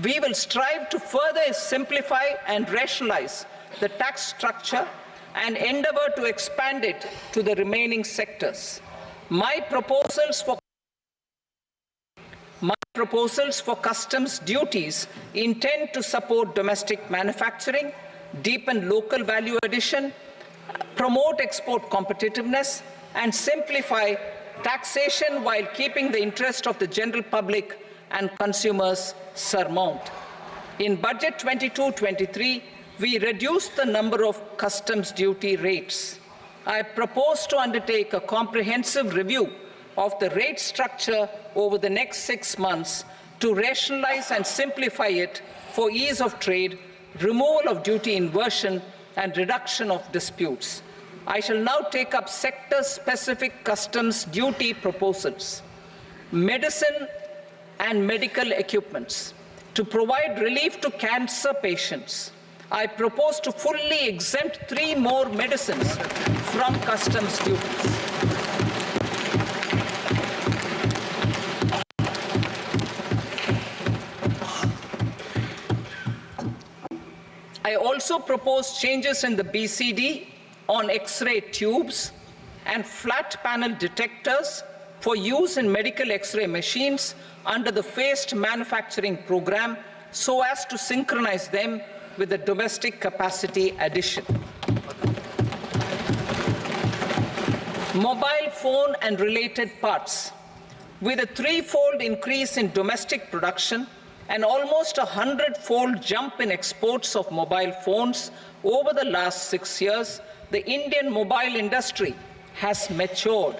we will strive to further simplify and rationalize the tax structure and endeavor to expand it to the remaining sectors. My proposals for customs duties intend to support domestic manufacturing, deepen local value addition, promote export competitiveness, and simplify taxation while keeping the interest of the general public and consumers surmount. In Budget 22-23, we reduced the number of customs duty rates. I propose to undertake a comprehensive review of the rate structure over the next 6 months to rationalize and simplify it for ease of trade, removal of duty inversion, and reduction of disputes. I shall now take up sector-specific customs duty proposals. Medicine and medical equipments. To provide relief to cancer patients, I propose to fully exempt 3 more medicines from customs duties. I also propose changes in the BCD on X-ray tubes and flat panel detectors for use in medical X-ray machines under the phased manufacturing program so as to synchronize them with the domestic capacity addition. Mobile phone and related parts. With a 3-fold increase in domestic production and almost a 100-fold jump in exports of mobile phones over the last 6 years, the Indian mobile industry has matured.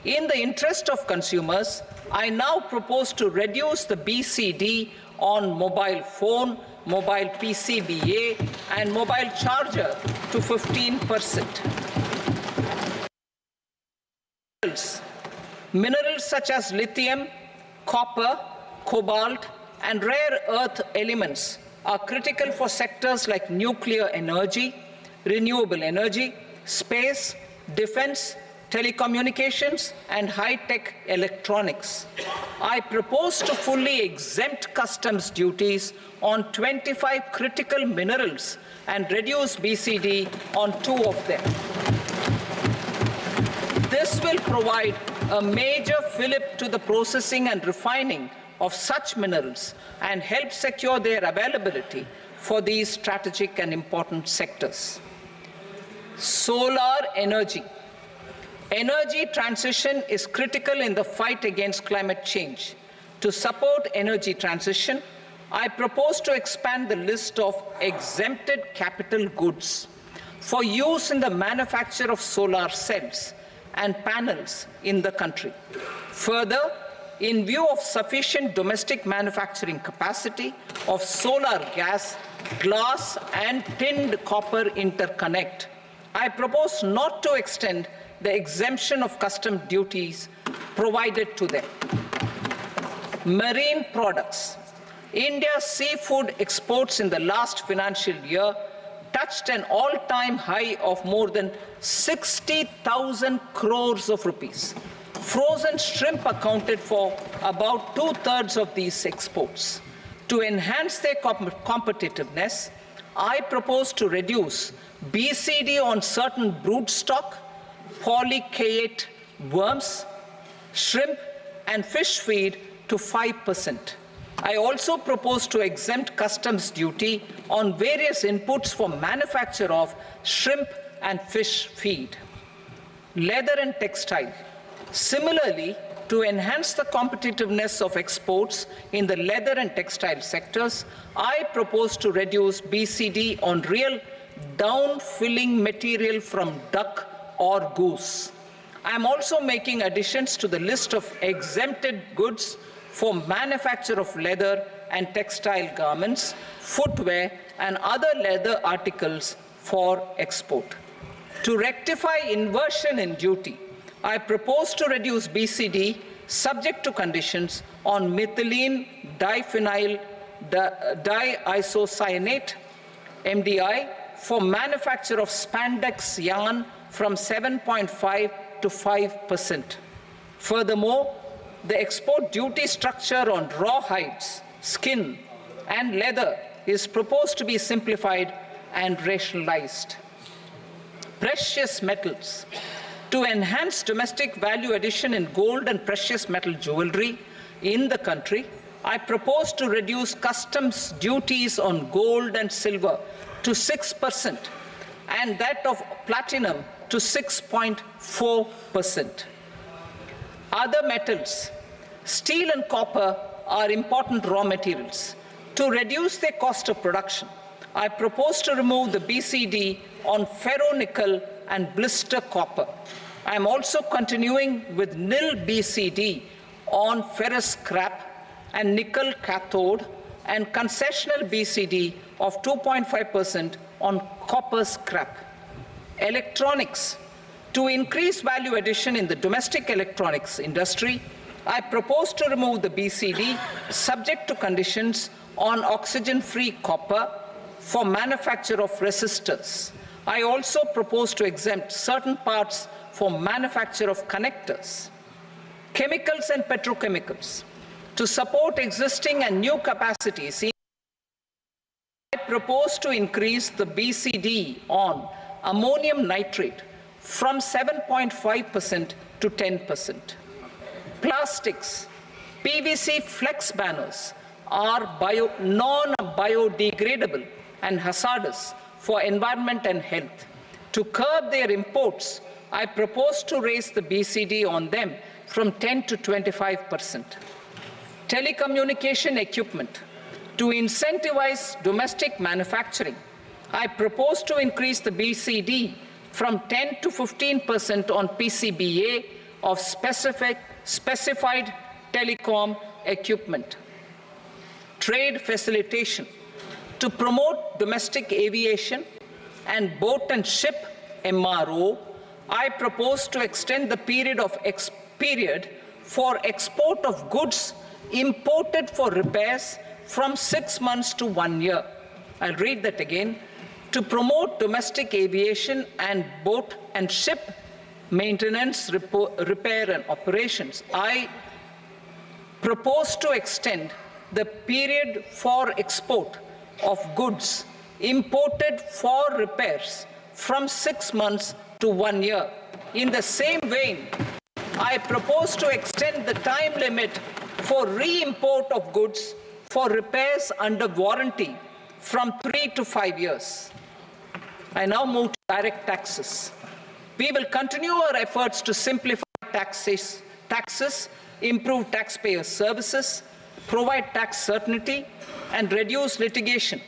In the interest of consumers, I now propose to reduce the BCD on mobile phone, mobile PCBA, and mobile charger to 15%. Minerals such as lithium, copper, cobalt, and rare earth elements are critical for sectors like nuclear energy, renewable energy, space, defense, telecommunications, and high-tech electronics. I propose to fully exempt customs duties on 25 critical minerals and reduce BCD on 2 of them. This will provide a major fillip to the processing and refining of such minerals and help secure their availability for these strategic and important sectors. Solar energy. Energy transition is critical in the fight against climate change. To support energy transition, I propose to expand the list of exempted capital goods for use in the manufacture of solar cells and panels in the country. Further, in view of sufficient domestic manufacturing capacity of solar gas, glass, and tinned copper interconnect, I propose not to extend the exemption of custom duties provided to them. Marine products. India's seafood exports in the last financial year touched an all-time high of more than 60,000 crores of rupees. Frozen shrimp accounted for about 2/3 of these exports. To enhance their competitiveness, I propose to reduce BCD on certain broodstock, polychaete worms, shrimp, and fish feed to 5%. I also propose to exempt customs duty on various inputs for manufacture of shrimp and fish feed. Leather and textile. Similarly, to enhance the competitiveness of exports in the leather and textile sectors, I propose to reduce BCD on real down-filling material from duck or goose. I am also making additions to the list of exempted goods for manufacture of leather and textile garments, footwear, and other leather articles for export. To rectify inversion in duty, I propose to reduce BCD subject to conditions on methylene diphenyl diisocyanate, MDI, for manufacture of spandex yarn from 7.5 to 5%. Furthermore, the export duty structure on raw hides, skin, and leather is proposed to be simplified and rationalized. Precious metals. To enhance domestic value addition in gold and precious metal jewelry in the country, I propose to reduce customs duties on gold and silver to 6% and that of platinum to 6.4%. Other metals. Steel and copper are important raw materials. To reduce their cost of production, I propose to remove the BCD on ferronickel and blister copper. I am also continuing with nil BCD on ferrous scrap and nickel cathode and concessional BCD of 2.5% on copper scrap. Electronics. To increase value addition in the domestic electronics industry, I propose to remove the BCD subject to conditions on oxygen-free copper, for manufacture of resistors. I also propose to exempt certain parts for manufacture of connectors. Chemicals and petrochemicals. To support existing and new capacities, I propose to increase the BCD on ammonium nitrate from 7.5% to 10%. Plastics. PVC flex banners are non-biodegradable and hazardous for environment and health. To curb their imports, I propose to raise the BCD on them from 10 to 25%. Telecommunication equipment. To incentivize domestic manufacturing, I propose to increase the BCD from 10 to 15% on PCBA of specified telecom equipment. Trade facilitation. To promote domestic aviation and boat and ship MRO, I propose to extend the period for export of goods imported for repairs from 6 months to 1 year. I'll read that again. To promote domestic aviation and boat and ship maintenance, repair and operations, I propose to extend the period for export of goods imported for repairs from 6 months to 1 year. In the same vein, I propose to extend the time limit for re-import of goods for repairs under warranty from 3 to 5 years. I now move to direct taxes. We will continue our efforts to simplify taxes, improve taxpayer services, provide tax certainty, and reduce litigation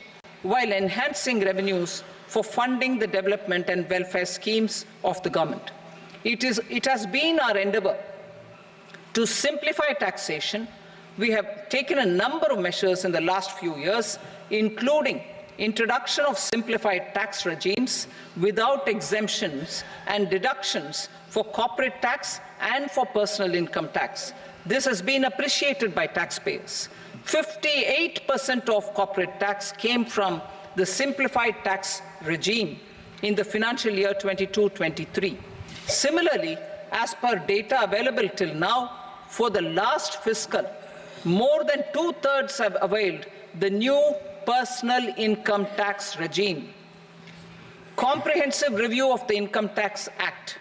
while enhancing revenues for funding the development and welfare schemes of the government. It has been our endeavor to simplify taxation. We have taken a number of measures in the last few years, including introduction of simplified tax regimes without exemptions and deductions for corporate tax and for personal income tax. This has been appreciated by taxpayers. 58% of corporate tax came from the simplified tax regime in the financial year 22-23. Similarly, as per data available till now, for the last fiscal, more than 2/3 have availed the new personal income tax regime. Comprehensive review of the Income Tax Act.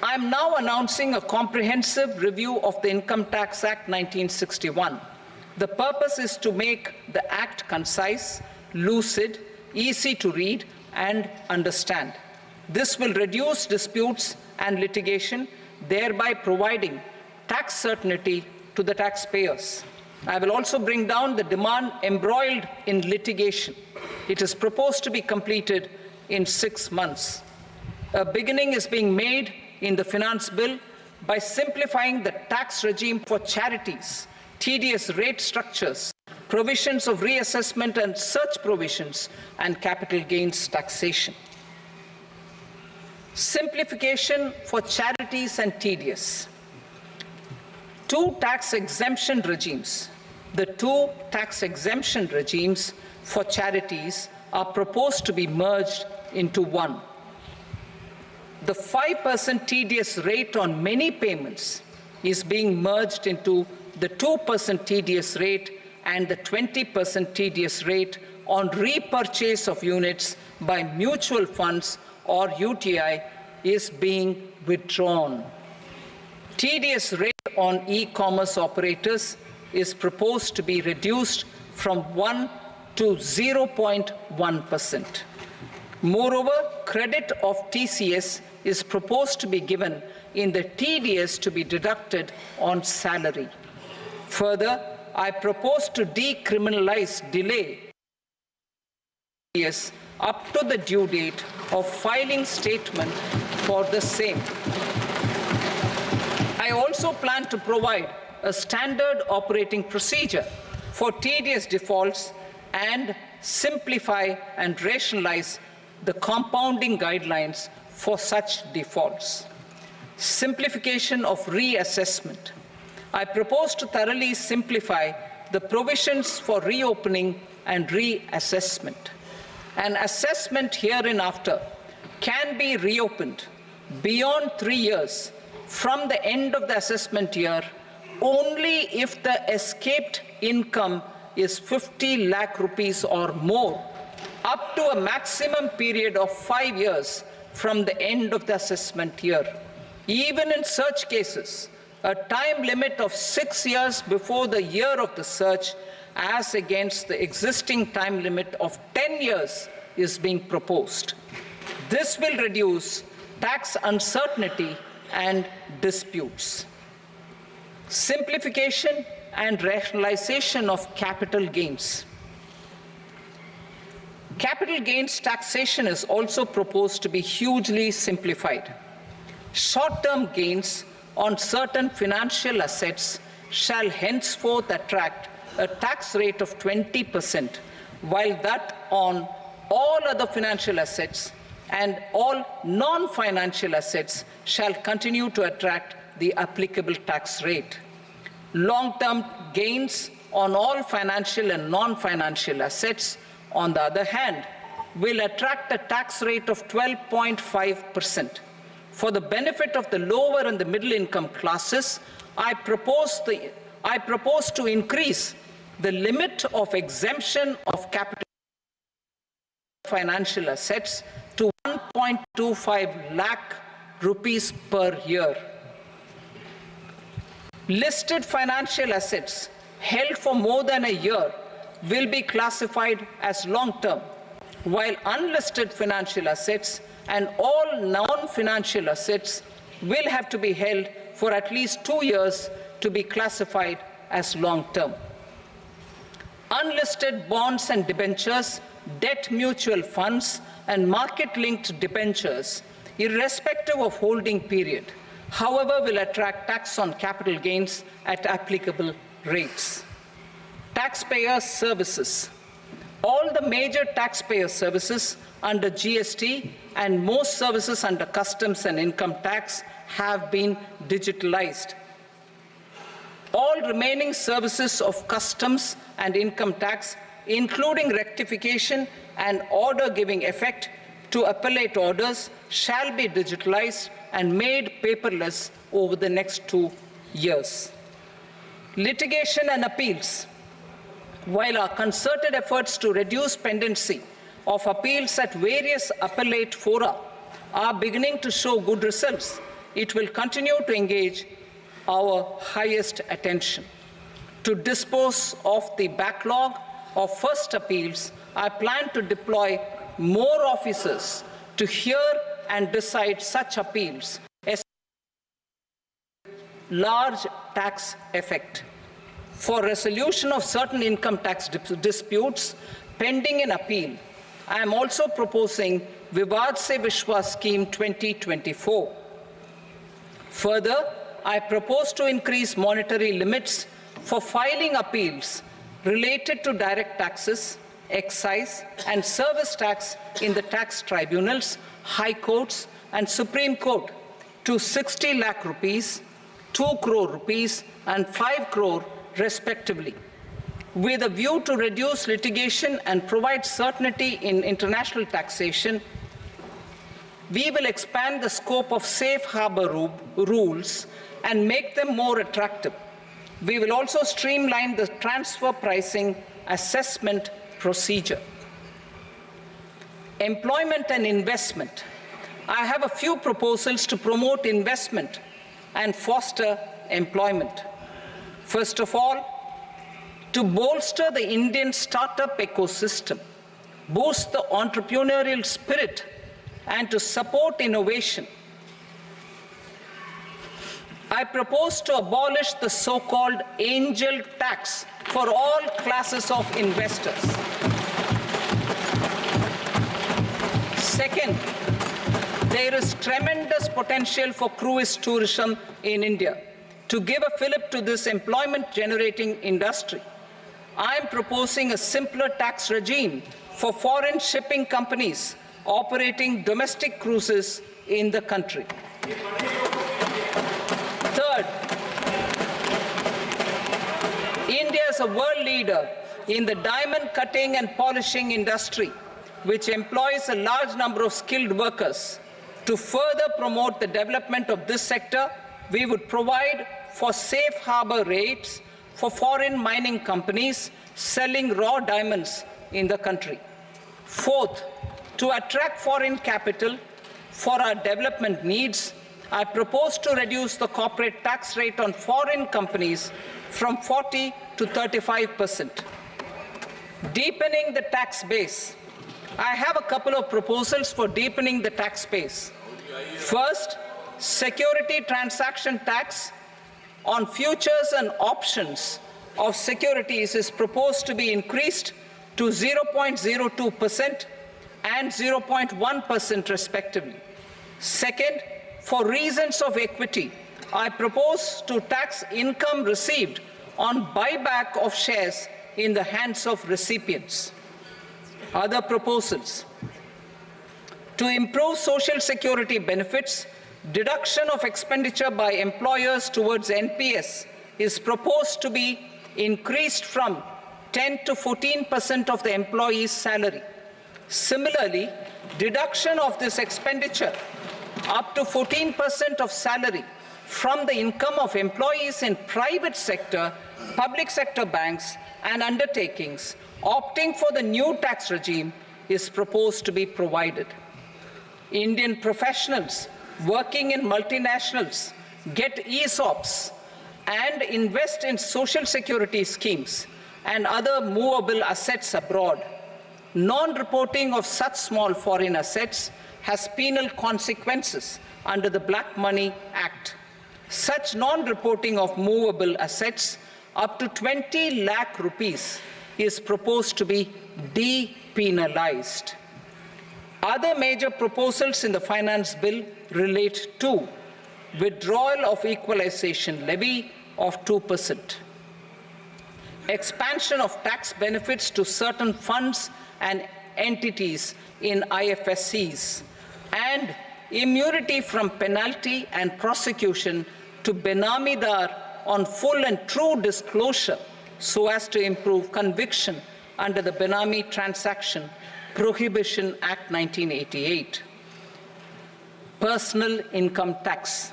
I am now announcing a comprehensive review of the Income Tax Act 1961. The purpose is to make the Act concise, lucid, easy to read and understand. This will reduce disputes and litigation, thereby providing tax certainty to the taxpayers. I will also bring down the demand embroiled in litigation. It is proposed to be completed in 6 months. A beginning is being made in the finance bill by simplifying the tax regime for charities, tedious rate structures, provisions of reassessment and such provisions, and capital gains taxation. Simplification for charities and tedious. Two tax exemption regimes. The two tax exemption regimes for charities are proposed to be merged into one. The 5% tedious rate on many payments is being merged into the 2% tedious rate, and the 20% tedious rate on repurchase of units by mutual funds or UTI is being withdrawn. Tedious rate on e-commerce operators is proposed to be reduced from 1 to 0.1%. Moreover, credit of TCS is proposed to be given in the TDS to be deducted on salary. Further, I propose to decriminalize delay up to the due date of filing statement for the same. I also plan to provide a standard operating procedure for tedious defaults and simplify and rationalize the compounding guidelines for such defaults. Simplification of reassessment. I propose to thoroughly simplify the provisions for reopening and reassessment. An assessment hereinafter can be reopened beyond 3 years from the end of the assessment year only if the escaped income is 50 lakh rupees or more, up to a maximum period of 5 years from the end of the assessment year. Even in such cases, a time limit of 6 years before the year of the search, as against the existing time limit of 10 years, is being proposed. This will reduce tax uncertainty and disputes. Simplification and rationalization of capital gains. Capital gains taxation is also proposed to be hugely simplified. Short-term gains on certain financial assets shall henceforth attract a tax rate of 20%, while that on all other financial assets and all non-financial assets shall continue to attract the applicable tax rate. Long-term gains on all financial and non-financial assets, on the other hand, will attract a tax rate of 12.5%. For the benefit of the lower and the middle income classes, I propose to increase the limit of exemption of capital financial assets to 1.25 lakh rupees per year. Listed financial assets held for more than a year will be classified as long-term, while unlisted financial assets and all non-financial assets will have to be held for at least 2 years to be classified as long-term. Unlisted bonds and debentures, debt mutual funds, and market-linked debentures, irrespective of holding period, however, will attract tax on capital gains at applicable rates. Taxpayer services. All the major taxpayer services under GST and most services under customs and income tax have been digitalized. All remaining services of customs and income tax, including rectification and order giving effect to appellate orders, shall be digitalized and made paperless over the next 2 years. Litigation and appeals. While our concerted efforts to reduce pendency of appeals at various appellate fora are beginning to show good results, it will continue to engage our highest attention. To dispose of the backlog of first appeals, I plan to deploy more officers to hear and decide such appeals, as large tax effect. For resolution of certain income tax disputes pending in appeal, I am also proposing Vivad Se Vishwas Scheme 2024. Further, I propose to increase monetary limits for filing appeals related to direct taxes, excise, and service tax in the tax tribunals, high courts, and Supreme Court to 60 lakh rupees, 2 crore rupees, and 5 crore respectively. With a view to reduce litigation and provide certainty in international taxation, we will expand the scope of safe harbor rules and make them more attractive. We will also streamline the transfer pricing assessment procedure. Employment and investment. I have a few proposals to promote investment and foster employment. First of all, to bolster the Indian startup ecosystem, boost the entrepreneurial spirit, and to support innovation, I propose to abolish the so-called angel tax for all classes of investors. Second, there is tremendous potential for cruise tourism in India. To give a fillip to this employment-generating industry, I am proposing a simpler tax regime for foreign shipping companies operating domestic cruises in the country. Third, India's as a world leader in the diamond cutting and polishing industry, which employs a large number of skilled workers. To further promote the development of this sector, we would provide for safe harbor rates for foreign mining companies selling raw diamonds in the country. Fourth, to attract foreign capital for our development needs, I propose to reduce the corporate tax rate on foreign companies from 40 to 35%. Deepening the tax base. I have a couple of proposals for deepening the tax base. First, security transaction tax on futures and options of securities is proposed to be increased to 0.02% and 0.1% respectively. Second, for reasons of equity, I propose to tax income received on buyback of shares in the hands of recipients. Other proposals. To improve social security benefits, deduction of expenditure by employers towards NPS is proposed to be increased from 10 to 14% of the employee's salary. Similarly, deduction of this expenditure up to 14% of salary from the income of employees in private sector, public sector banks and undertakings opting for the new tax regime is proposed to be provided. Indian professionals working in multinationals get ESOPs and invest in social security schemes and other movable assets abroad. Non-reporting of such small foreign assets has penal consequences under the Black Money Act. Such non-reporting of movable assets up to 20 lakh rupees is proposed to be depenalized. Other major proposals in the finance bill relate to withdrawal of equalization levy of 2%, expansion of tax benefits to certain funds and entities in IFSCs, and immunity from penalty and prosecution to benamidar on full and true disclosure so as to improve conviction under the Benami Transaction Prohibition Act 1988. Personal income tax.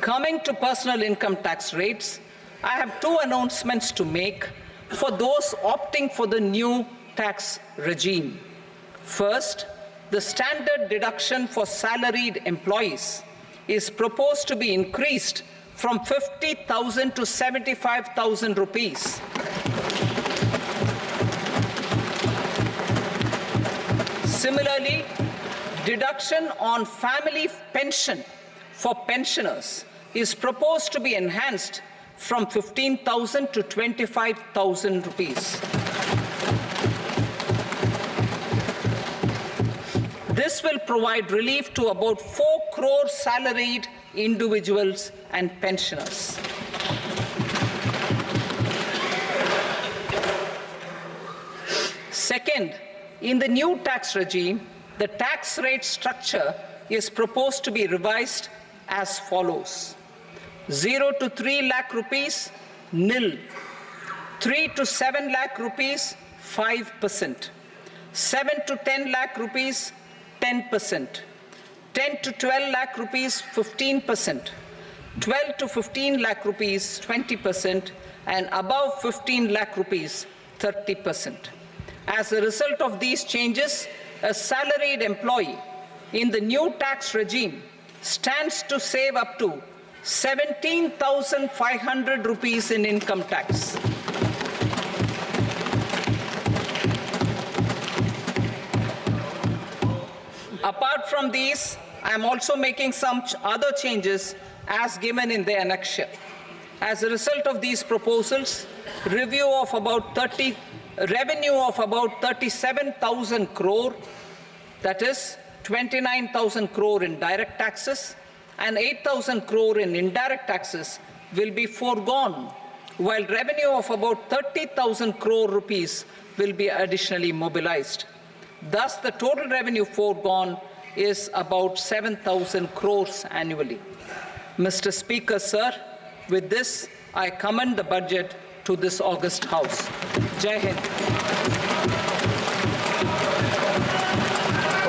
Coming to personal income tax rates, I have two announcements to make for those opting for the new tax regime. First, the standard deduction for salaried employees is proposed to be increased from 50,000 to 75,000 rupees. Similarly, deduction on family pension for pensioners is proposed to be enhanced from 15,000 to 25,000 rupees. This will provide relief to about 4 crore salaried individuals and pensioners. Second, in the new tax regime, the tax rate structure is proposed to be revised as follows. 0 to 3 lakh rupees, nil. 3 to 7 lakh rupees, 5%. 7 to 10 lakh rupees, 10%. 10 to 12 lakh rupees, 15%. 12 to 15 lakh rupees, 20%. And above 15 lakh rupees, 30%. As a result of these changes, a salaried employee in the new tax regime stands to save up to 17,500 rupees in income tax. Apart from these, I am also making some other changes as given in the annexure. As a result of these proposals, revenue of about 37,000 crore, that is 29,000 crore in direct taxes and 8,000 crore in indirect taxes will be foregone, while revenue of about 30,000 crore rupees will be additionally mobilized. Thus, the total revenue foregone is about 7,000 crores annually. Mr. Speaker, sir, with this, I commend the budget to this august House. Jai Hind.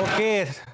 Okay.